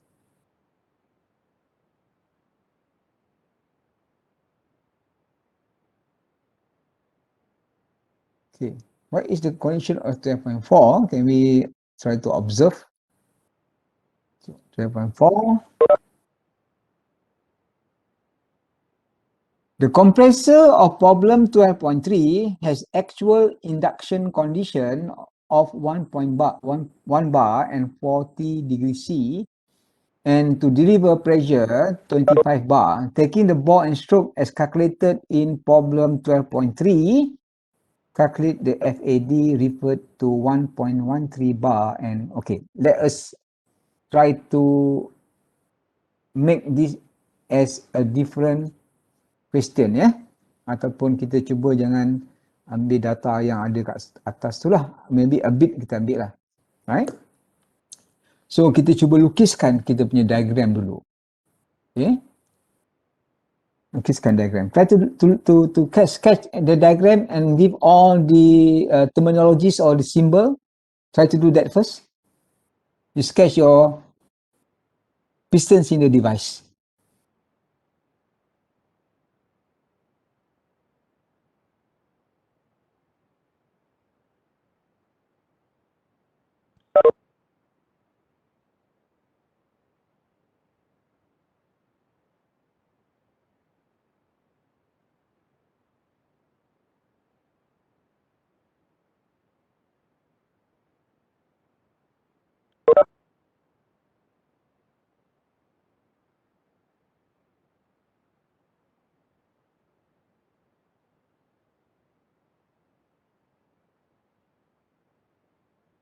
Okay, what is the condition of 12.4? Can we try to observe? So 12.4. The compressor of problem 12.3 has actual induction condition of 1 bar and 40 degrees C, and to deliver pressure 25 bar. Taking the bore and stroke as calculated in problem 12.3, calculate the FAD referred to 1.13 bar. And okay, let us try to make this as a different question, ya, ataupun kita cuba jangan ambil data yang ada kat atas tu lah, maybe a bit kita ambil lah, right? So kita cuba lukiskan kita punya diagram dulu, okay? Lukiskan diagram. Try to sketch the diagram and give all the terminologies or the symbol. Try to do that first. You sketch your pistons in the device.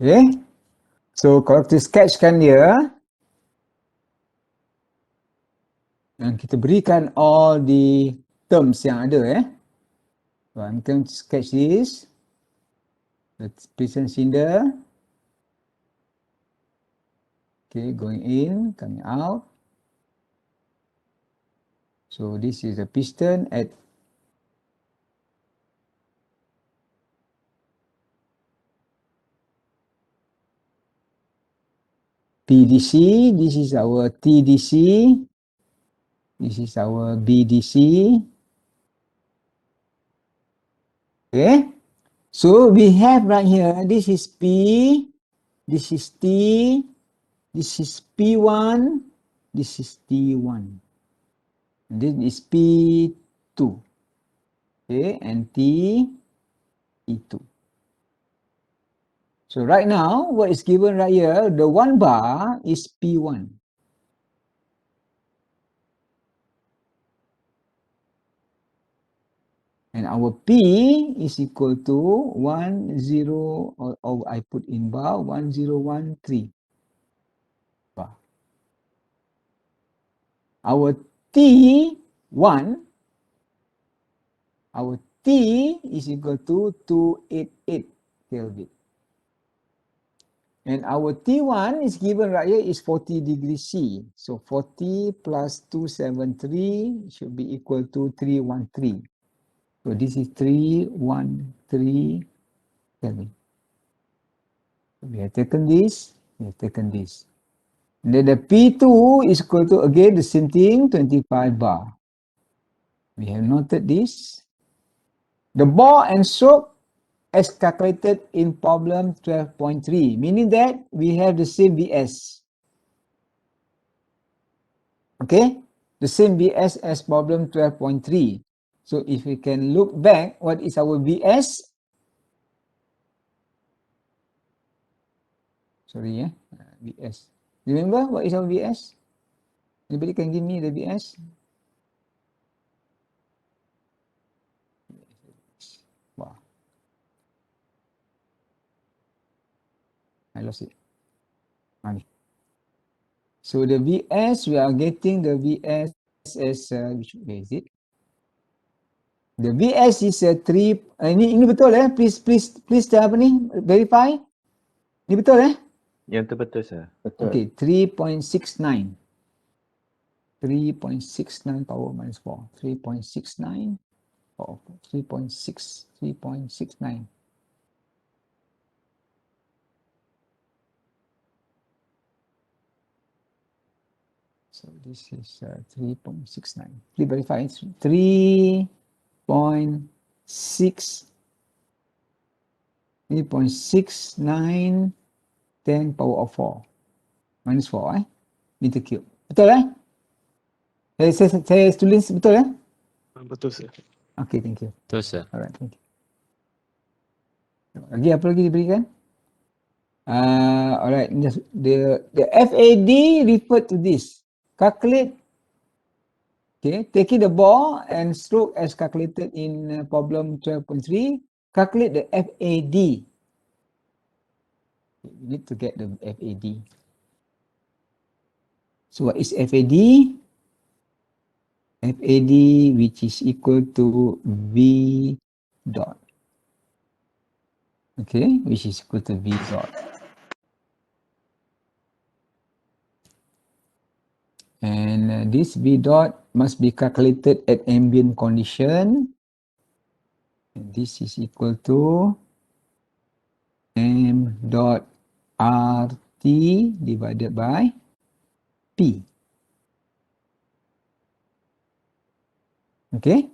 Okay, so kalau kita sketchkan dia, dan kita berikan all the terms yang ada, so I'm going to sketch this. The piston cylinder, okay, going in, coming out. So this is a piston at PDC, this is our TDC, this is our BDC. Okay, so we have right here, this is P, this is T, this is P1, this is T1, this is P2, okay, and T2. So right now, what is given right here, the 1 bar is P1. And our P is equal to 10, or I put in bar 1013 bar. Our T1, our T is equal to 288 Kelvin. And our T1 is given right here is 40 degrees C. So 40 plus 273 should be equal to 313. So this is 313 Kelvin. So we have taken this, we have taken this. And then the P2 is equal to, again, the same thing, 25 bar. We have noted this. The bore and stroke as calculated in problem 12.3, meaning that we have the same VS. Okay, the same VS as problem 12.3. So if we can look back, what is our VS? Sorry, VS. Remember what is our VS? Anybody can give me the VS? Wow. I lost it. Money. So the VS, we are getting the VS as, which way is it? The VS is a 3, ini betul please apa ni, verify. Ini betul Yang tu betul sir. Okay, 3.69. 3.69 power minus 4. 3.69 power 3.6, 3.69. So this is 3.69. Please verify. 3.6 3.69 10 power of 4 minus 4 meter cube. Betul saya tulis betul Betul sir. Okay, thank you. Betul sir. Alright, thank you. Lagi apa lagi diberikan? Alright, the FAD referred to this. Calculate, okay, taking the ball and stroke as calculated in problem 12.3. Calculate the FAD. You need to get the FAD. So what is FAD? FAD, which is equal to V dot. Okay, which is equal to V dot. And this V dot must be calculated at ambient condition. And this is equal to M dot RT divided by P. Okay?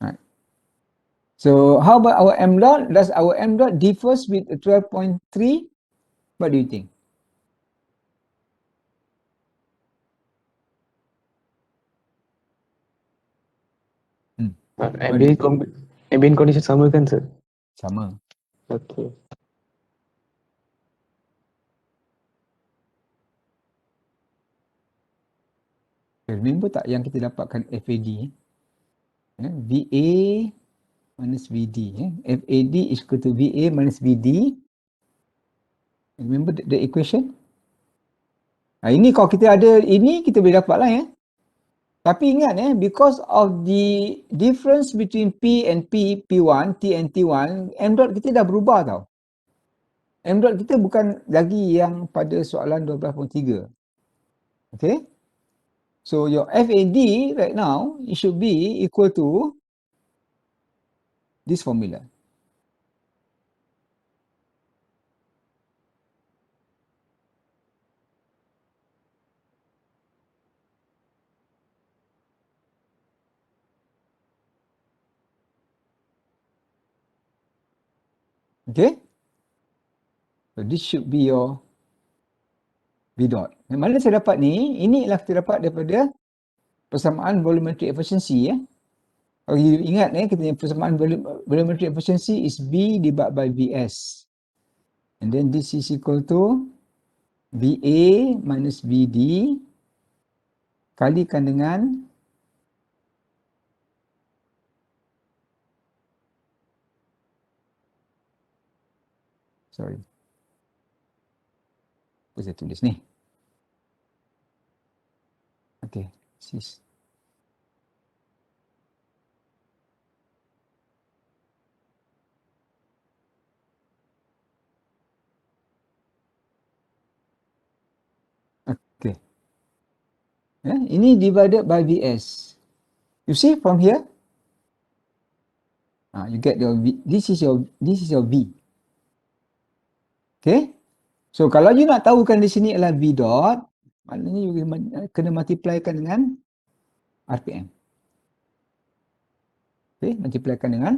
Right. So how about our M dot? Does our M dot differs with 12.3? What do you think? Ambient condition sama kan sir? Sama. Okay. Remember tak yang kita dapatkan FAD? VA minus VD. FAD is equal to VA minus VD. Remember the equation? Ini kalau kita ada ini, kita boleh dapat lah Tapi ingat because of the difference between P and P1, T and T1, M dot kita dah berubah tau. M dot kita bukan lagi yang pada soalan 12.3. Okay? So your FAD right now, it should be equal to this formula. Okay? So this should be your V dot. Mana saya dapat ni? Ini ialah kita dapat daripada persamaan volumetric efficiency Kalau you ingat kita punya persamaan volumetric efficiency is V divided by Vs. And then this is equal to VA minus VD kalikan dengan sorry. Apa saya tulis ni? Okay, this is okay. Ini divided by Vs. You see from here? You get your V. This is your V. Okay? So kalau you nak tahukan di sini adalah V dot, maknanya you kena multiplykan dengan RPM. Okay, multiplykan dengan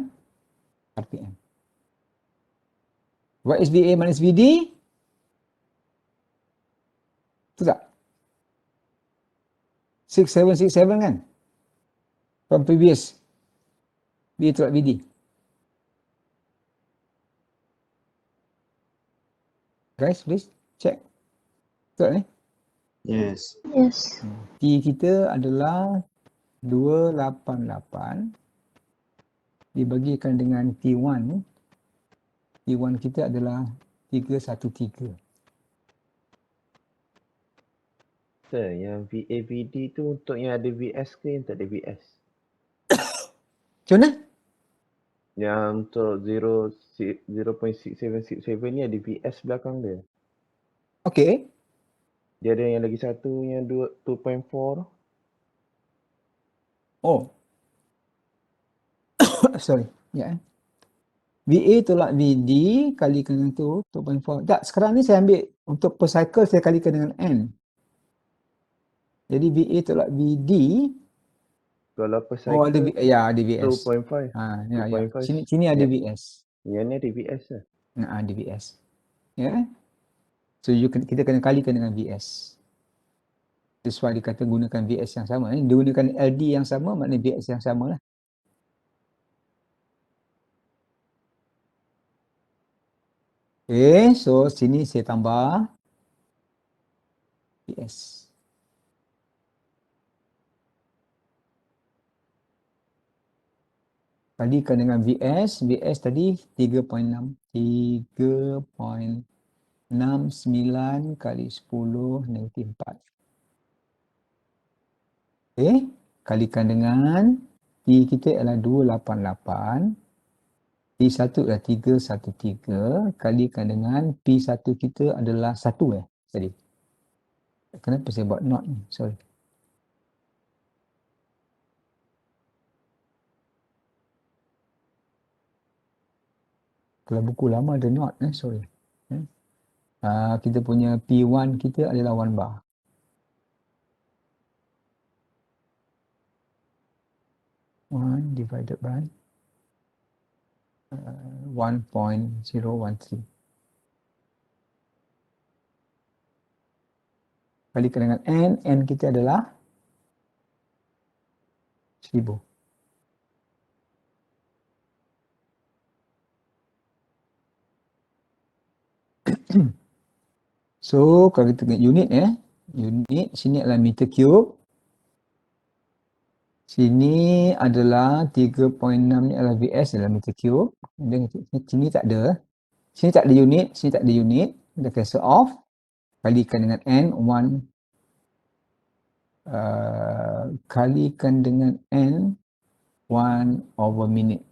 RPM. What is VA minus VD? Betul tak? 6767 kan? From previous. VA tolak VD. Guys, please check. Betul ni? Yes. Yes. T kita adalah 288 dibagikan dengan T1. T1 kita adalah 313. Sir, yang VAVD tu untuk yang ada VS ke yang tak ada VS? Macam mana? Yang untuk 0.6767 ni ada VS belakang dia. Okay. Dia ada yang lagi satu yang 2.4. Oh. Sorry. Ya. VA tolak VD kalikan dengan tu 2.4. Tak, sekarang ni saya ambil untuk per cycle saya kalikan dengan N. Jadi VA tolak VD. Kalau per Oh, ada cycle ada VS. 2.5. Ya. 2.5. Sini ada Ya. VS. Yang ni ada VS lah. Ada VS. Ya. So kita kena kalikan dengan VS. That's why dia kata gunakan VS yang sama. Dia gunakan LD yang sama, maknanya VS yang sama lah. Okay, so sini saya tambah VS. Kalikan dengan VS. VS tadi 3.6. 3.69 kali 10 negatif 4. Okay, kalikan dengan T kita adalah 288. P1 adalah 313. Kalikan dengan P1 kita adalah 1 tadi. Kenapa saya buat not ni? Sorry. Kalau buku lama ada not, sorry. Kita punya P1 kita adalah 1 bar. Divided by 1.013. Kalikan dengan N kita adalah 1000. So, kalau kita tengok unit unit sini adalah meter cube. Sini adalah 3.6 ni adalah VS dalam meter cube. Dan sini tak ada. Sini tak ada unit, sini tak ada unit. Kita cancel off. Kalikan dengan N, 1. Kalikan dengan N, 1/minute.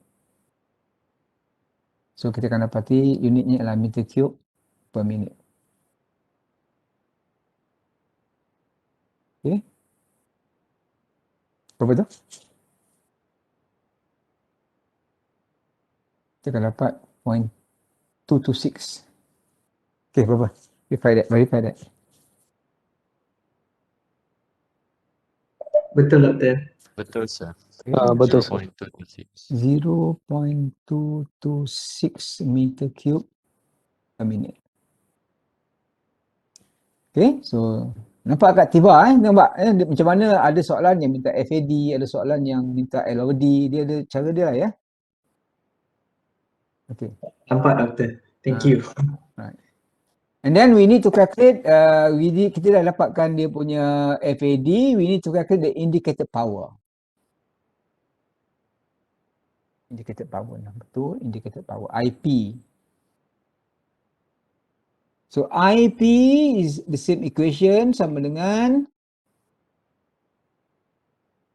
So, kita akan dapati unitnya adalah meter cube per minute. Okay. Berapa tu? Kita akan dapat 0.226. Okay, berapa? Verify that. Betul, Doktor. Betul, sir. Betul, sir. 0.226 meter cube per minute. Okay, so nampak agak tiba nampak macam mana ada soalan yang minta FAD, ada soalan yang minta LOD, dia ada cara dia lah ya. Okay. Nampak, Doktor. Thank you. Right. And then we need to calculate, kita dah dapatkan dia punya FAD, we need to calculate the indicated power. Indicated power, betul, indicated power, IP. So IP is the same equation, sama dengan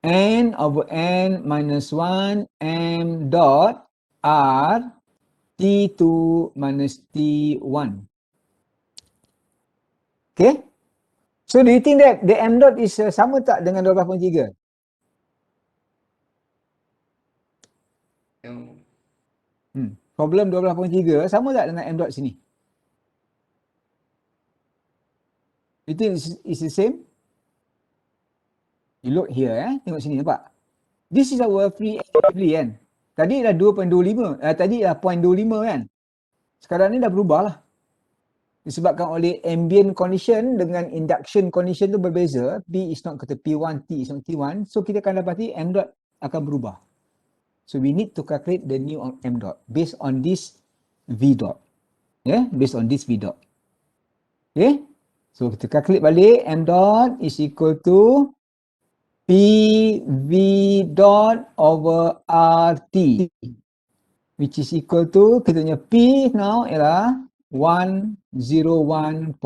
N over N minus 1 M dot R T2 minus T1. Okay. So do you think that the M dot is sama tak dengan 12.3? Problem 12.3 sama tak dengan M dot sini? You think it's the same? You look here tengok sini nampak. This is our free kan. Tadi dah 2.25, tadi dah 0.25 kan. Sekarang ni dah berubah lah. Disebabkan oleh ambient condition dengan induction condition tu berbeza. P is not kata P1, T is not T1. So kita akan dapati M dot akan berubah. So we need to calculate the new M dot based on this V dot. Based on this V dot. Okay. So kita calculate balik M dot is equal to PV dot over RT, which is equal to, kita punya P now ialah 101.3.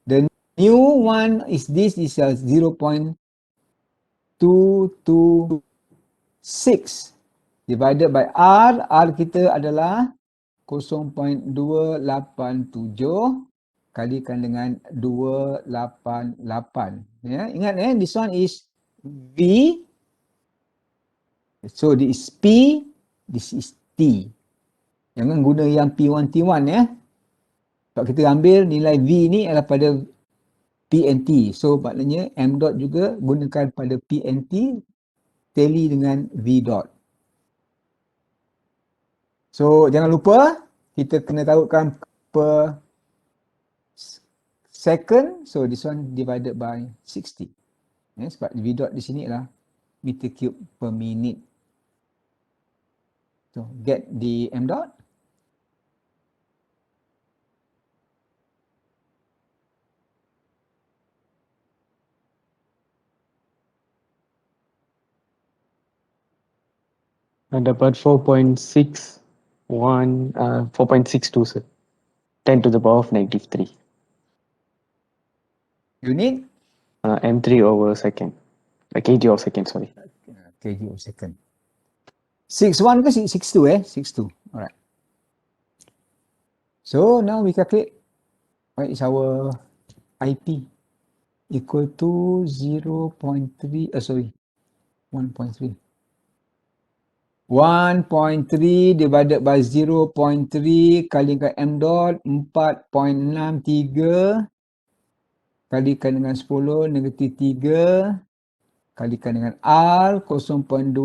The new one is this is 0.226 divided by R. R kita adalah 0.287 kalikan dengan 288. Ingat this one is V. So this is P, this is T. Jangan guna yang P1, T1 Sebab kita ambil nilai V ni adalah pada P and T. So maknanya M dot juga gunakan pada P and T tally dengan V dot. So jangan lupa kita kena taruhkan per second. So this one divided by 60. Sebab V dot di sini adalah meter cube per minute. So get the M dot. Dapat 4.62 sir. 10 to the power of -3. Unit M3 over second. Kg of second, sorry. kg of second. 61 ke 62 62. Alright. So now we calculate what is our IP equal to 0.3 1.3. 1.3 divided by 0.3 kalikan M dot 4.63 kalikan dengan 10 negatif 3 kalikan dengan R 0.287.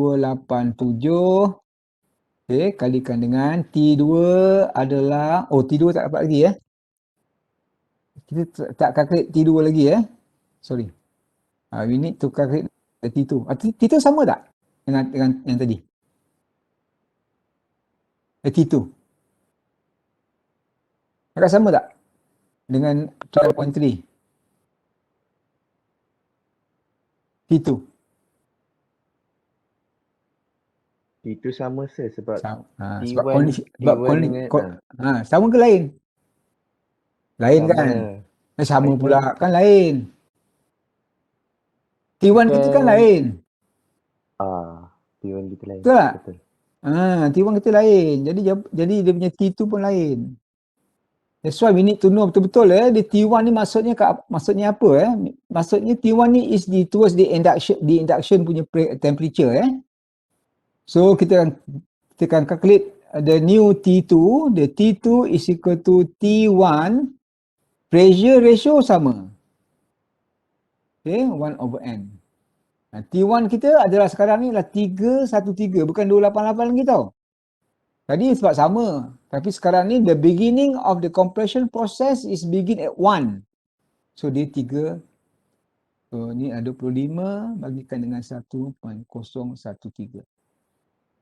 Okay, kalikan dengan T2 adalah, T2 tak dapat lagi Kita tak calculate T2 lagi Sorry. We need to calculate the T2. T2 sama tak dengan yang tadi? T2. Agak sama tak dengan 12.3? T2. Itu sama sir sebab Sebab kondisi sama ke lain? Lain sama. kan? Sama Lain pula kan lain. T1 kita kan lain. T1 kita lain. Betul tak? Betul. T1 kita lain. Jadi dia punya T2 pun lain. That's why we need to know betul-betul the T1 ni maksudnya apa Maksudnya T1 ni is towards the induction punya temperature So kita akan calculate the new T2. The T2 is equal to T1. Pressure ratio sama. Okay, 1 over N. T1 kita adalah sekarang ni adalah 313, bukan 288 lagi tau. Tadi sebab sama. Tapi sekarang ni the beginning of the compression process is begin at 1. So dia 3. So ni ada 25 bagikan dengan 1.013.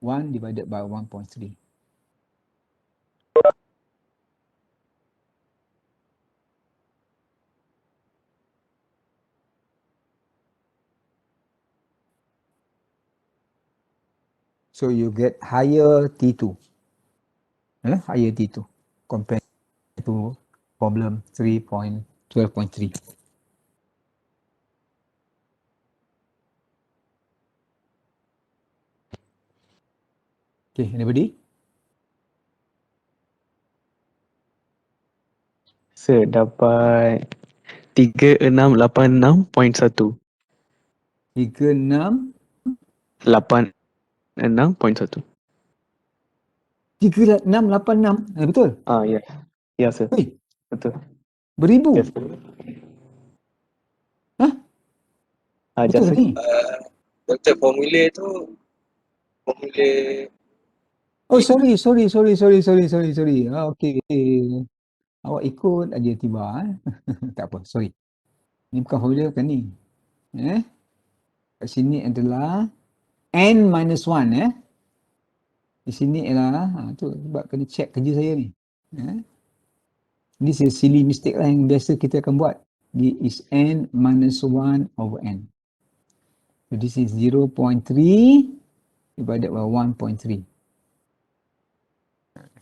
1 divided by 1.3. So you get higher T2. Higher T2 compared to problem 3.12.3. Okay, anybody? Sir, dapat 3686.1. 36 86.1. 3686. Betul? Ya. Ya, sir. Oi, Betul. beribu. Yes, sir. Betul Just ni? Doktor, formula tu formula Oh, sorry. Okay. Awak ikut aja tiba. Tak apa, sorry. Ni bukan formula, bukan ni. Kat sini adalah N-1, Di sini ialah, tu sebab kena check kerja saya ni. This is silly mistake lah yang biasa kita akan buat. This is N-1 over N. So this is 0.3 divided by 1.3.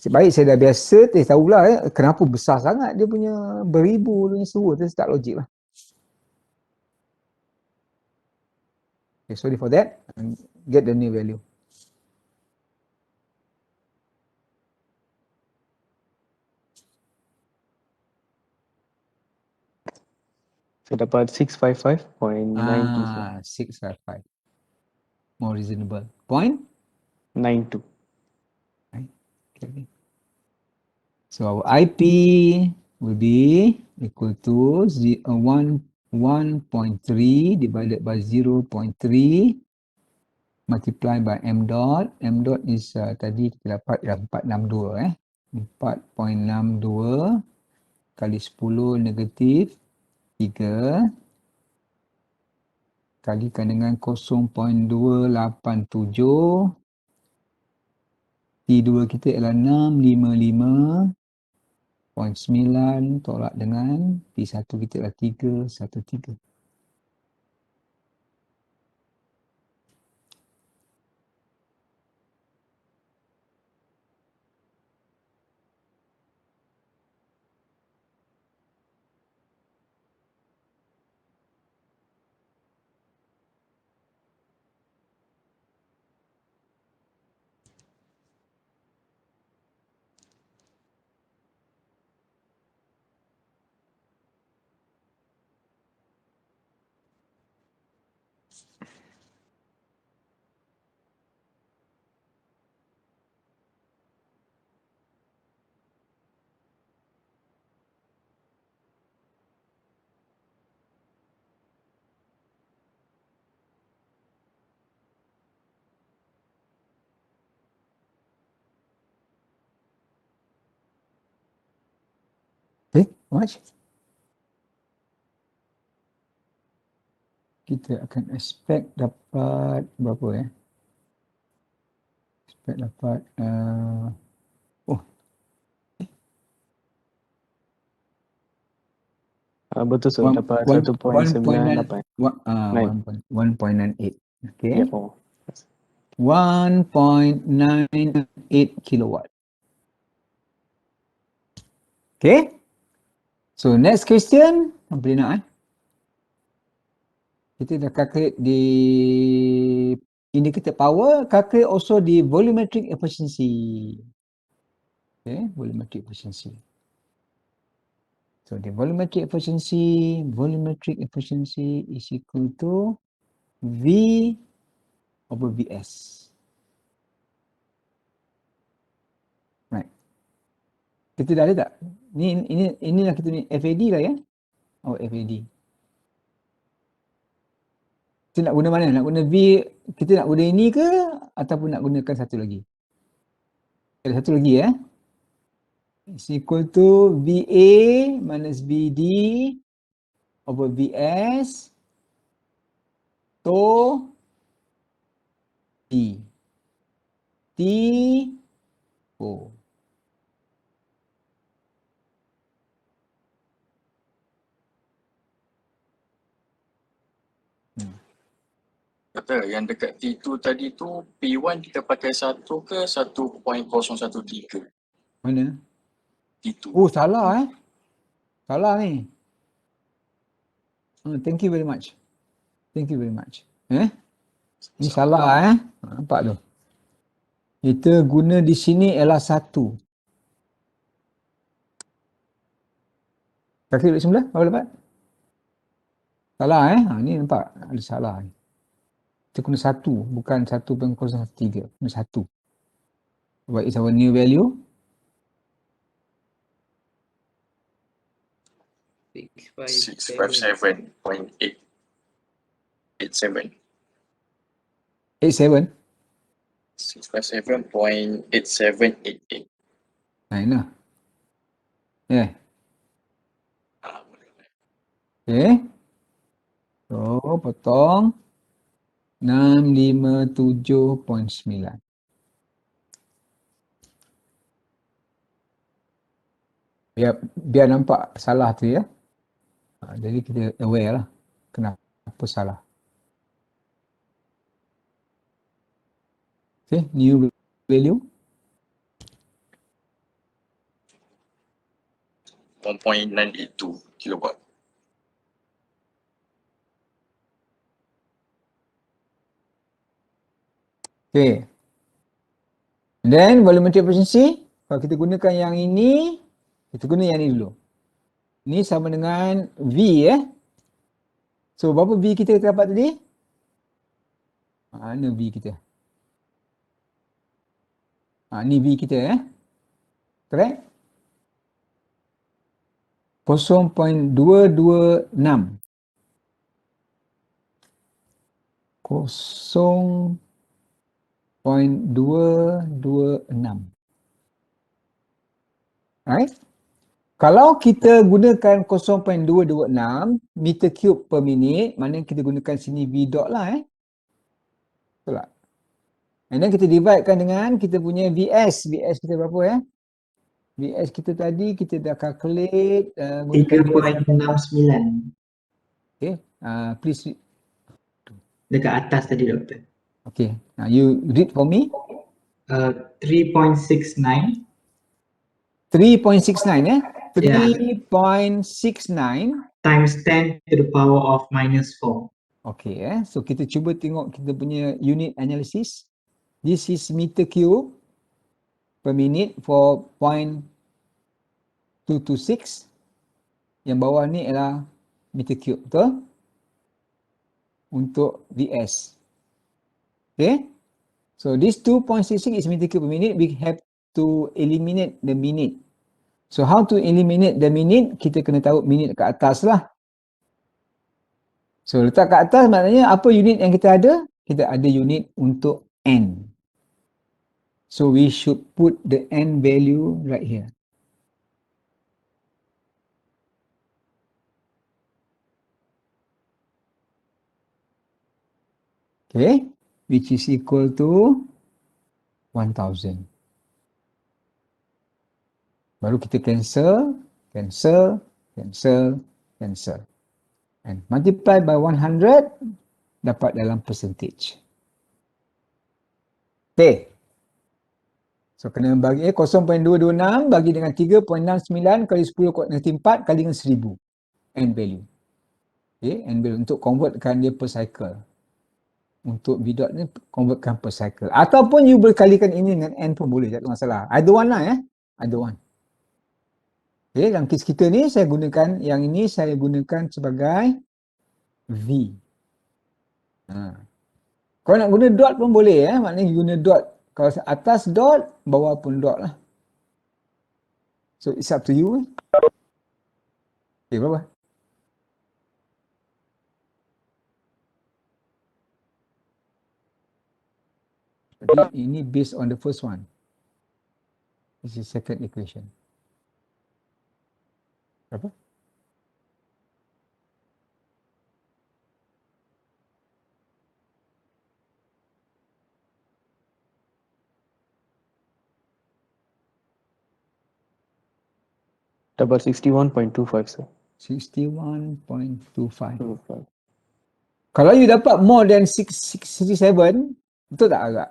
Baik saya dah biasa, tahulah kenapa besar sangat dia punya beribu punya suruh, tu tak logik lah. Okay, sorry for that. Get the new value. Saya dapat 655.92. 655. More reasonable. Point? 92. Okay. So our IP will be equal to 1.3 divided by 0.3 multiplied by m dot. M dot is tadi kita dapat 462 4.62 kali 10 negatif 3 kalikan dengan 0.287. T2 kita ialah 655.9 tolak dengan T1 kita ialah 313. Okay, how much? Kita akan expect dapat berapa Expect dapat Betul sir, dapat 1.98. 1.98. Okay. Yeah, oh. 1.98 kilowatt. Okay. So next question, apa dia nak Kita dah calculate di indicated power, calculate also the volumetric efficiency. Okay, volumetric efficiency. So the volumetric efficiency is equal to V over Vs. Right. Kita dah ada tak? Inilah kita ni FAD lah Oh, FAD. Kita nak guna mana? Nak guna V, kita nak guna ini ke ataupun nak gunakan satu lagi? Ada satu lagi It's equal to VA minus VD over VS to T. T4. Kata yang dekat T2 tadi tu P1 kita pakai 1 ke 1.013? Mana? T2. Oh, salah Salah ni. Thank you very much. Ni salah nampak tu. Kita guna di sini ialah 1. Kaki duduk sebelah, berapa dapat? Salah ni nampak ada salah ni. Kita guna 1, bukan 1.013. Guna 1. What is our new value? 657.887. 87. 657.8788. Ini. Yeah. Boleh. Okay. So, potong 657.9. Biar nampak salah tu ya. Jadi kita aware lah kenapa salah. Okay, new value. 1.982 kilowatt. Okay. Then volumetric efficiency, kalau kita gunakan yang ini, kita guna yang ini dulu. Ini sama dengan V ya. So berapa V kita dapat tadi? Mana V kita? Ni V kita ya. Correct? 0.226. 0.226. Right? Kalau kita gunakan 0.226 meter cube per minit, maknanya kita gunakan sini V dot lah Betul tak? And then kita dividekan dengan kita punya VS. VS kita berapa ya? VS kita tadi kita dah calculate 3.69 okay. Please read. dekat atas tadi doktor. Okay. You read for me. 3.69 3.69 Yeah. 3.69 times 10 to the power of minus 4. Okay so kita cuba tengok kita punya unit analysis. This is meter cube per minute for 0.226. Yang bawah ni adalah meter cube, betul? Untuk VS. Okay. So this 2.66 is meter cube per minute. We have to eliminate the minute. So how to eliminate the minute? Kita kena tahu minit kat atas lah. So letak kat atas maknanya apa unit yang kita ada? Kita ada unit untuk N. So we should put the N value right here. Okay, which is equal to 1000. Baru kita cancel, cancel, cancel, cancel. And multiply by 100, dapat dalam percentage. Okay. So kena bagi 0.226 bagi dengan 3.69 kali 10 kuat negatif 4 kali dengan 1000. N value. Okay, N value untuk convertkan dia per cycle. Untuk V dot ni convertkan per cycle. Ataupun you berkalikan ini dengan N pun boleh, tak ada masalah. Either one lah ya. Either one. Okay, dalam kes kita ni saya gunakan yang ini saya gunakan sebagai V. Kalau nak guna dot pun boleh ya. Maknanya guna dot. Kalau atas dot, bawah pun dot lah. So it's up to you. Okay, berapa? Jadi ini based on the first one. This is second equation. Berapa? About 61.25, sir. 61.25. 25. Kalau you dapat more than 67, betul tak agak?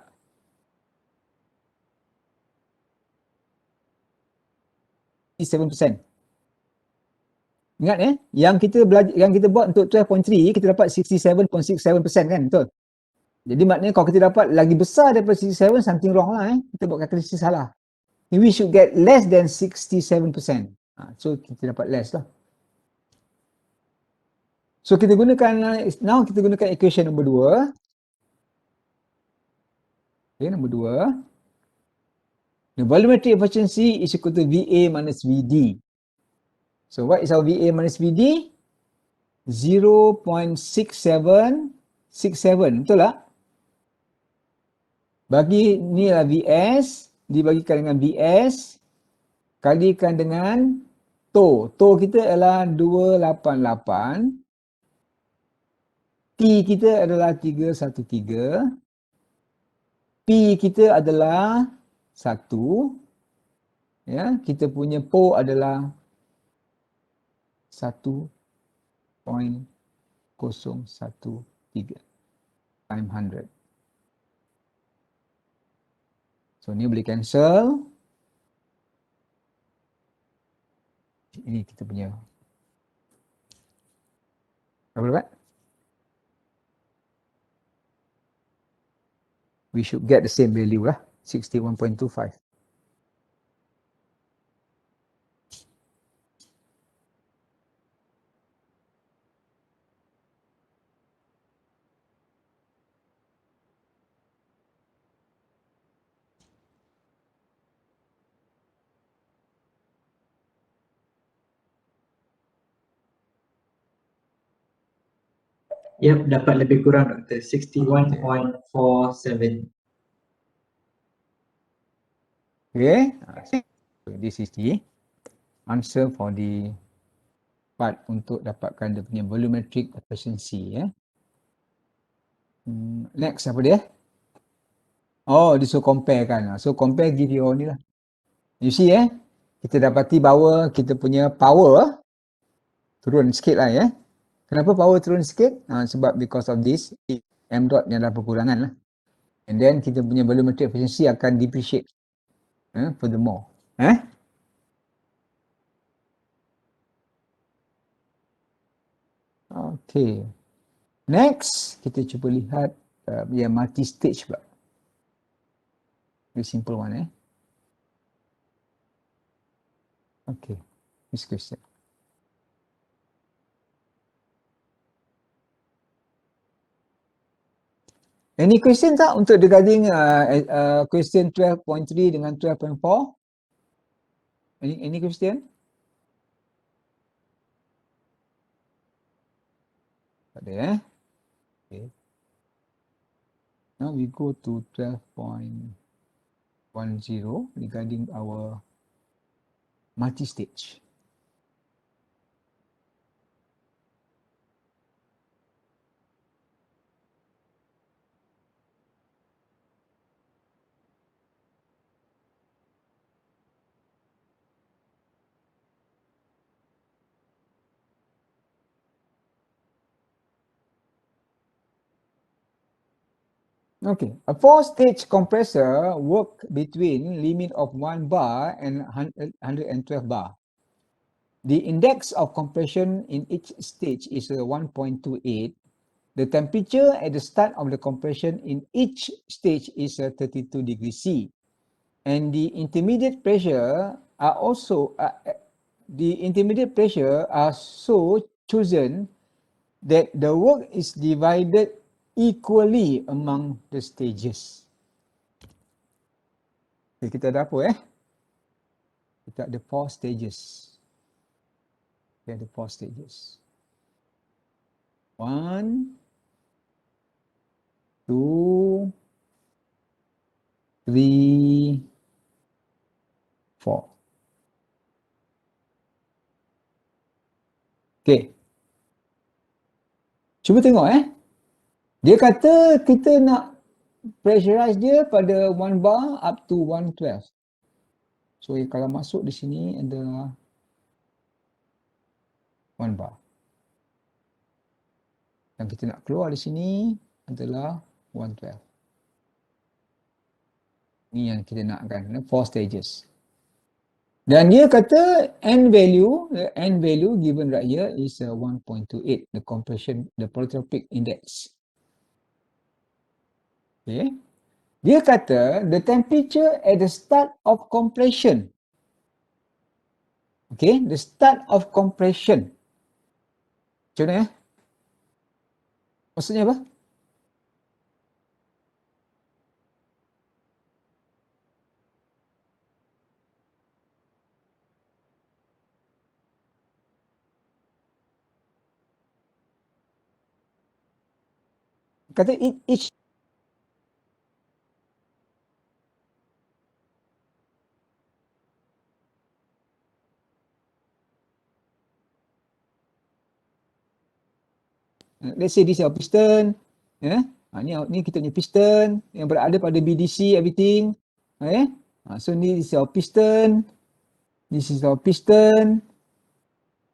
Ingat yang kita belajar, yang kita buat untuk 12.3 kita dapat 67.67% kan, betul? Jadi maknanya kalau kita dapat lagi besar daripada 67, something wrong lah kita buat kalkulasi salah. We should get less than 67%. So kita dapat less lah. So kita gunakan, now kita gunakan equation nombor 2. Okay, nombor 2. The volumetric efficiency is equal to VA minus VD. So what is our VA minus VD? 0.6767, betul tak? Bagi ni lah VS, dibagikan dengan VS, kalikan dengan TOW. TOW kita adalah 288. T kita adalah 313. P kita adalah 1. Ya, kita punya PO adalah 1.013 times 100. So ni boleh cancel. Ini kita punya. Apa dapat? We should get the same value lah. 61.25. Yep, dapat lebih kurang doktor. 61.47. Okay. So this is the answer for the part untuk dapatkan dia punya volumetric efficiency. Next apa dia? Oh, dia suruh compare kan. So compare give you all ni lah. You see kita dapati bahawa kita punya power turun sikit lah Kenapa power turun sikit? Sebab because of this M dot yang ada perkurangan lah. And then kita punya volumetric efficiency akan depreciate furthermore. Okay. Next, kita cuba lihat yang multi-stage pula. Very simple one Okay, this question. Any question tak untuk regarding question 12.3 dengan 12.4? Any question? Tak ada Okay. Now we go to 12.10 regarding our multi-stage. Okay, a 4-stage compressor work between limit of 1 bar and 112 bar. The index of compression in each stage is 1.28. The temperature at the start of the compression in each stage is 32 degrees C. And the intermediate pressure are also so chosen that the work is divided equally among the stages. Okay, kita ada apa Kita ada 4 stages. Okay, ada 4 stages. 1, 2, 3, 4. Okay. Cuba tengok Dia kata kita nak pressurize dia pada 1 bar up to 112. So kalau masuk di sini adalah 1 bar. Yang kita nak keluar di sini adalah 112. Ni yang kita nakkan, 4 stages. Dan dia kata N value given right here is 1.28, the compression, the polytropic index. Okay. Dia kata the temperature at the start of compression. Okay, the start of compression. Macam mana Maksudnya apa? Kata each Let's say this is our piston. Ni kita punya piston yang berada pada BDC everything. So ni is our piston. This is our piston.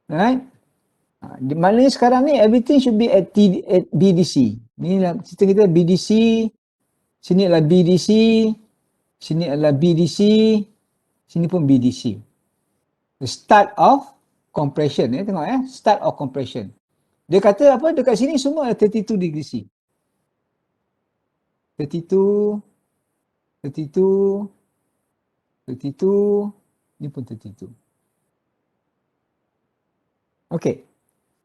Right? Maknanya sekarang ni everything should be at BDC. Ni lah sistem kita BDC. Sini adalah BDC. Sini adalah BDC. Sini pun BDC. The start of compression. Tengok start of compression. Dia kata apa? Dekat sini semua ada 32 degree C. 32. 32. 32. Ni pun 32. Okay.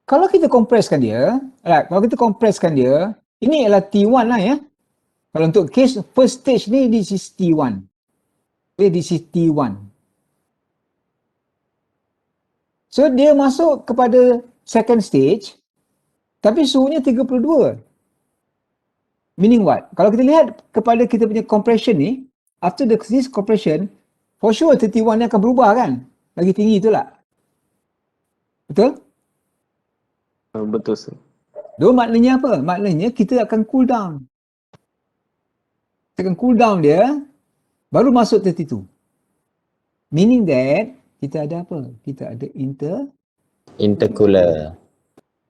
Kalau kita kompreskan dia, ini adalah T1 lah ya. Kalau untuk case first stage ni, this is T1. Okay, this is T1. So dia masuk kepada second stage, tapi suhunya 32. Meaning what? Kalau kita lihat kepada kita punya compression ni, after this compression, for sure 31 ni akan berubah kan? Lagi tinggi itulah. Betul? Betul sir. Maknanya apa? Maknanya kita akan cool down. Kita akan cool down dia, baru masuk 32. Meaning that, kita ada apa? Kita ada intercooler.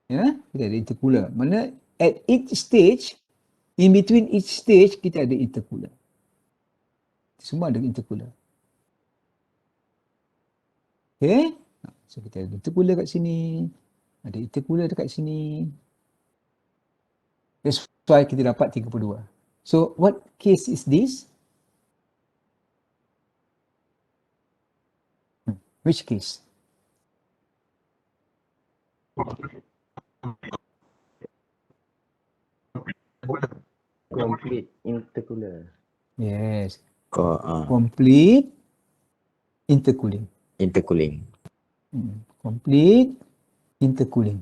Ya, kita ada intercooler. Mana at each stage, in between each stage, kita ada intercooler. Semua ada intercooler. Okay? So kita ada intercooler kat sini. Ada intercooler dekat sini. That's why kita dapat 32. So what case is this? Which case? Complete intercooler. Yes. Complete Complete intercooling. intercooling. Complete intercooling.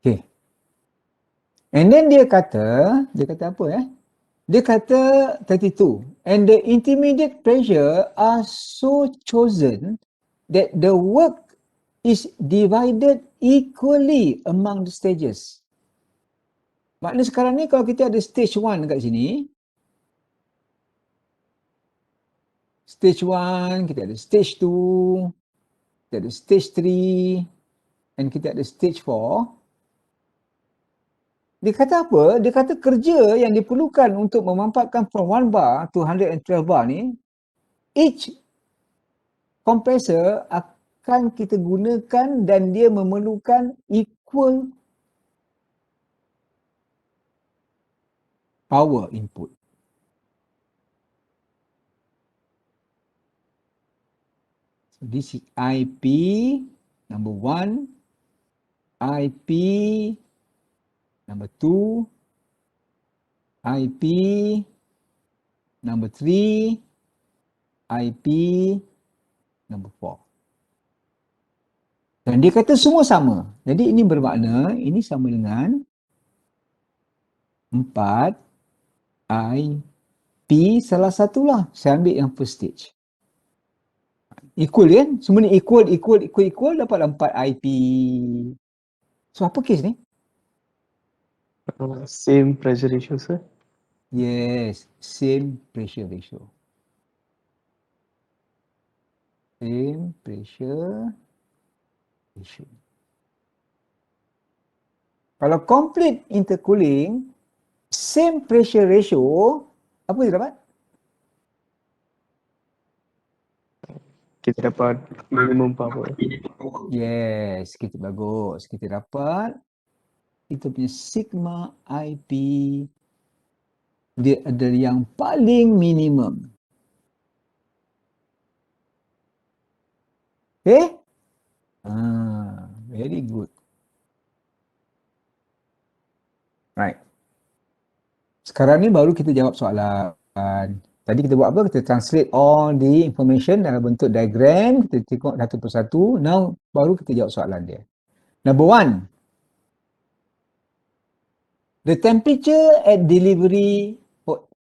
Okay. And then dia kata apa Dia kata 32. And the intermediate pressure are so chosen that the work is divided equally among the stages. Maknanya sekarang ni kalau kita ada stage 1 dekat sini, stage 1, kita ada stage 2, kita ada stage 3, and kita ada stage 4. Dia kata apa? Dia kata kerja yang diperlukan untuk memampatkan from 1 bar to 112 bar ni, each compressor akan kita gunakan dan dia memerlukan equal power input. So this is IP number 1, IP number 2, IP number 3, IP number 4. Dan dia kata semua sama. Jadi ini bermakna ini sama dengan 4 IP salah satulah. Saya ambil yang first stage. Equal kan? Semua ni equal dapatlah 4 IP. So apa case ni? Same pressure ratio sir. Yes, same pressure ratio. Same pressure ratio. Kalau complete intercooling, same pressure ratio, apa dia dapat? Kita dapat minimum power. Yes, bagus. Kita dapat kita punya sigma IP dia ada yang paling minimum. Okay? Very good. Right. Sekarang ni baru kita jawab soalan. Tadi kita buat apa? Kita translate all the information dalam bentuk diagram. Kita tengok satu persatu. Now, baru kita jawab soalan dia. Number 1. The temperature at delivery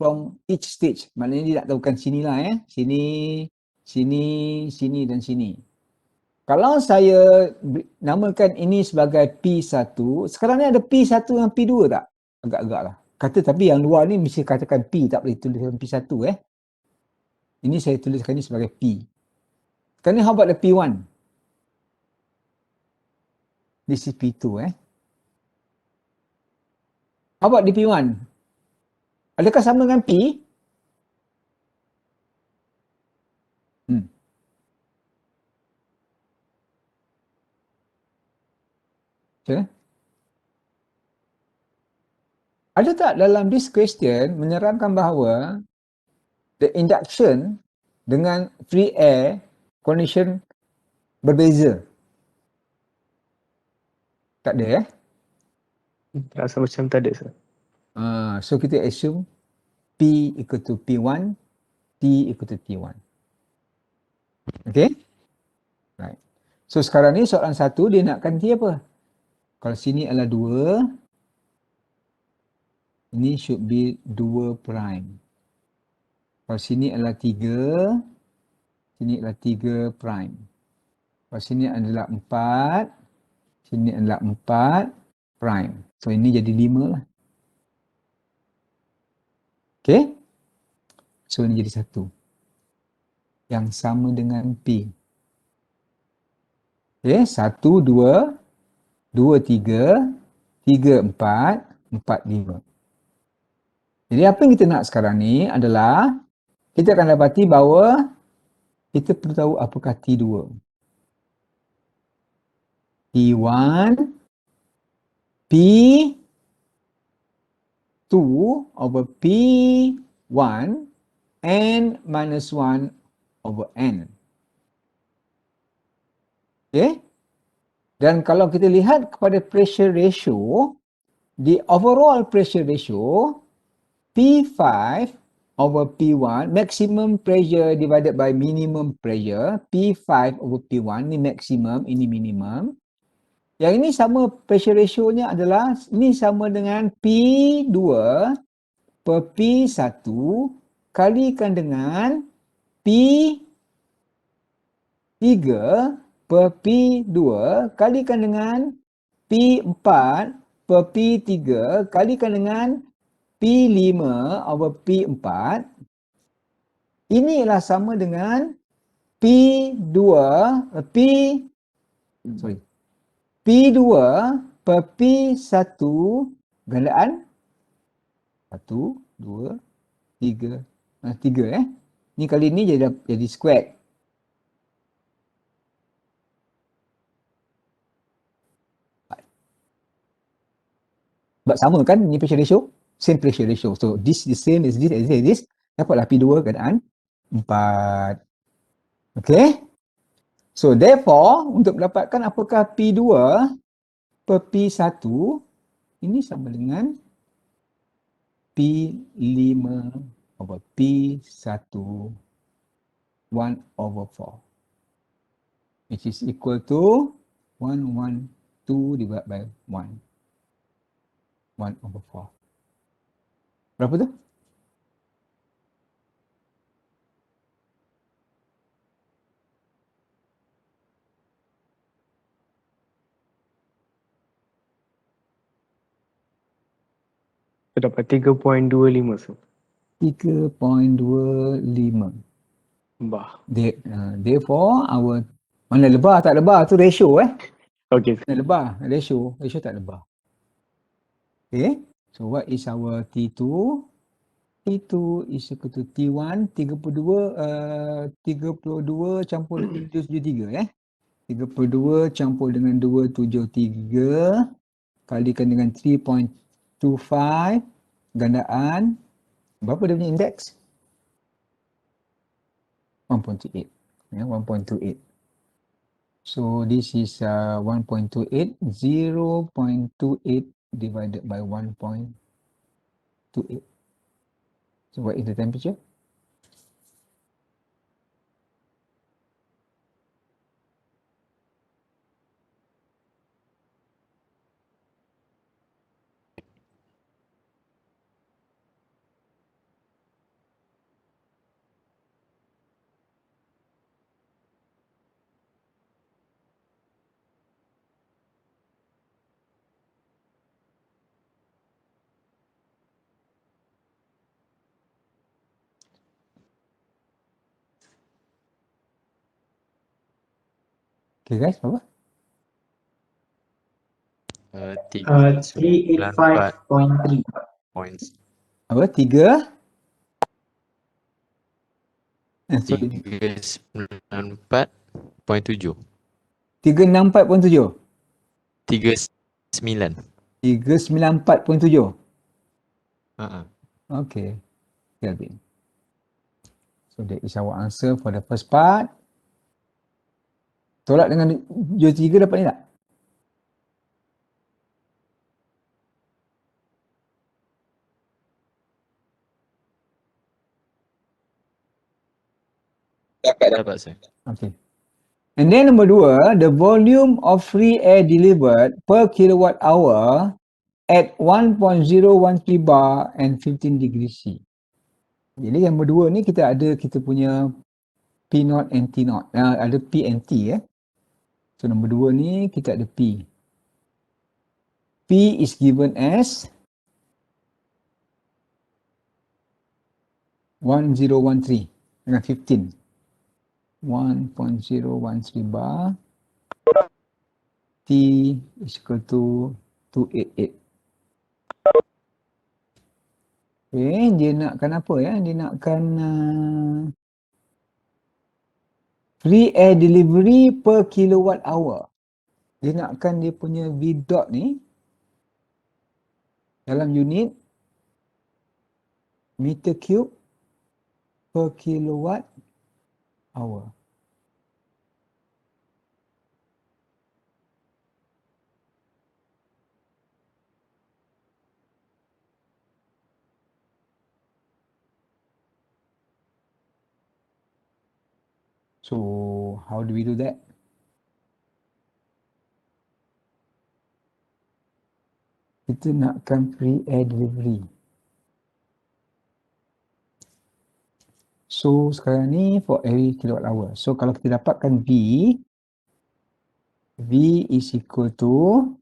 from each stage. Maknanya dia nak tahukan sini lah Sini, sini, sini dan sini. Kalau saya namakan ini sebagai P1, sekarang ni ada P1 dan P2 tak? Agak-agak lah. Kata tapi yang luar ni mesti katakan P, tak boleh tuliskan P1 Ini saya tuliskan ni sebagai P. Sekarang ni how about the P1? This is P2 How about the P1? Adakah sama dengan P? Okay. Ada tak dalam this question menerangkan bahawa the induction dengan free air condition berbeza? Tak ada Rasa macam tak ada, sir. So kita assume P equal to P1, T equal to T1. Okay? Right. So sekarang ni soalan 1 dia nakkan T apa? Kalau sini adalah 2, ini should be 2 prime. Kalau sini adalah 3, sini adalah 3 prime. Kalau sini adalah 4, sini adalah 4 prime. So ini jadi 5 lah. Okay? So ini jadi 1. Yang sama dengan P. Okay, 1, 2, 2, 3, 3, 4, 4, 5. Jadi apa yang kita nak sekarang ni adalah kita akan dapati bahawa kita perlu tahu apakah T2. T1, P2 over P1 N minus 1 over N. Okay? Dan kalau kita lihat kepada pressure ratio, the overall pressure ratio P5 over P1, maximum pressure divided by minimum pressure, P5 over P1, ni maximum, ini minimum. Yang ini sama pressure ratio-nya adalah, ini sama dengan P2 per P1 kalikan dengan P3 per P2 kalikan dengan P4 per P3 kalikan dengan P5 over P4. Ini ialah sama dengan P2 P2 per P1 gandaan 1, 2, 3. 3 Ni kali ni jadi square. Sebab sama kan ni pressure ratio? Same pressure ratio. So this is the same as this, this. Dapatlah P2 gandaan 4. Okay? So therefore, untuk mendapatkan apakah P2 per P1, ini sama dengan P5 over P1 1/4, which is equal to 112 divided by 1/4. Berapa tu? Dapat 3.25, sir. 3.25. Bah. Therefore, our mana lebah tak lebah tu ratio Okay. Mana lebah ratio tak lebah. Okay. So what is our T2? T2 is equal to T1 32 campur dengan 273 32 campur dengan 273 kalikan dengan 3.25 gandaan berapa dia punya indeks? 1.28. 1.28. So this is 1.28, 0.28 divided by 1.28. So what is the temperature? Okay guys, berapa? 385.3. Apa? 3? Sorry. 394.7. 364.7? 39. 394.7? Okay. Kelvin. So that is our answer for the first part. Tolak dengan 23 dapat ni tak? Dapat sir. Okay. And then number 2, the volume of free air delivered per kilowatt hour at 1.013 bar and 15 degrees C. Jadi yang nombor 2 ni kita punya P0 and T0. Ada P and T So nombor 2 ni kita ada P. P is given as 1013 dengan 15. 1.013 bar. T is equal to 288. Okay, dia nakkan apa ya? Dia nakkan free air delivery per kilowatt hour. Dia nakkan dia punya V dot ni dalam unit meter cube per kilowatt hour. So how do we do that? Kita nakkan free air delivery. So sekarang ni for every kilowatt hour. So kalau kita dapatkan V is equal to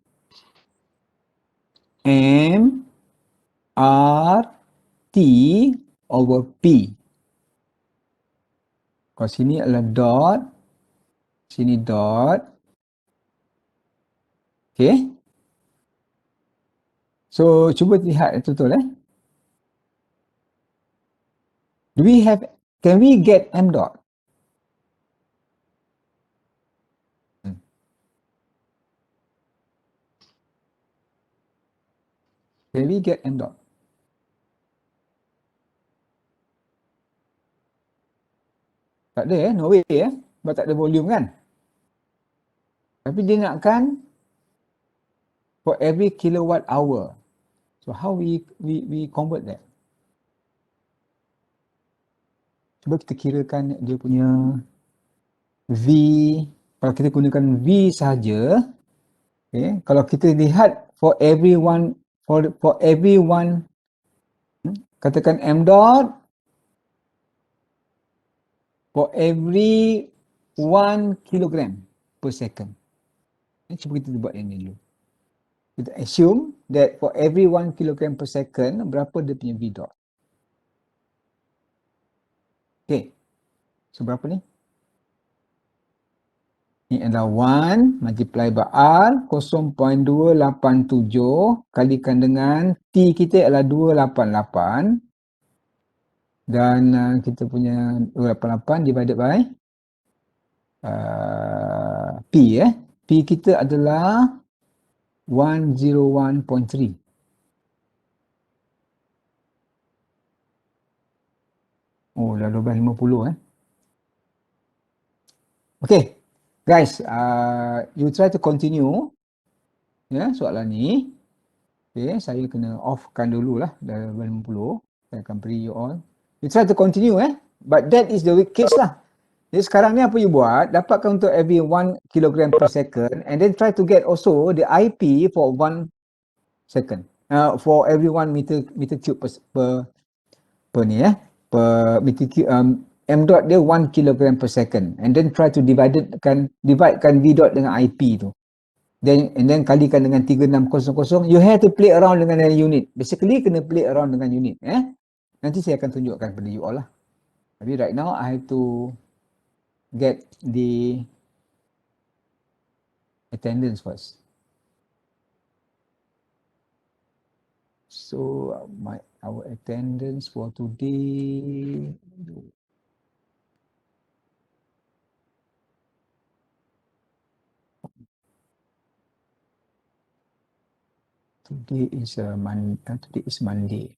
M R T over P. Kalau sini adalah dot, sini dot. Okay. So cuba lihat betul can we get M dot? Can we get M dot? Tak ada no way sebab tak ada volume kan. Tapi dia nakkan for every kilowatt hour. So how we convert that? Cuba kita kirakan dia punya V, kalau kita gunakan V sahaja, okay, kalau kita lihat for every one, katakan M dot for every 1 kilogram per second. Cuba kita buat yang ni dulu. Kita assume that for every 1 kilogram per second, berapa dia punya V dot? Okay. So berapa ni? Ni adalah 1 multiply by R 0.287 kalikan dengan T kita adalah 288 dan kita punya 288 divided by P P kita adalah 101.3. Oh, dah 12.50 Okay. Guys, you try to continue soalan ni. Okay, saya kena offkan dulu lah dah 50. Saya akan beri you all. You try to continue but that is the weak case lah. Jadi sekarang ni apa you buat, dapatkan untuk every 1 kilogram per second and then try to get also the IP for 1 second. For every 1 meter cube per ni per meter cube, M dot dia 1 kilogram per second and then try to dividekan V dot dengan IP tu. And then kalikan dengan 3600. You have to play around dengan unit. Basically kena play around dengan unit Nanti saya akan tunjukkan kepada you all lah. Tapi right now I have to get the attendance first. So our attendance for today. Today is Monday.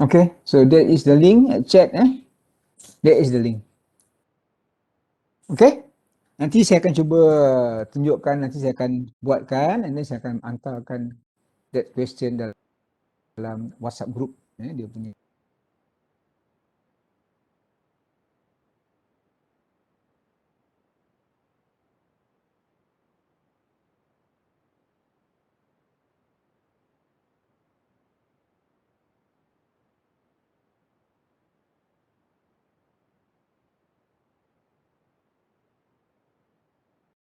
Okay, so that is the link. Check That is the link. Okay. Nanti saya akan cuba tunjukkan, nanti saya akan buatkan and then saya akan hantarkan that question dalam WhatsApp group dia punya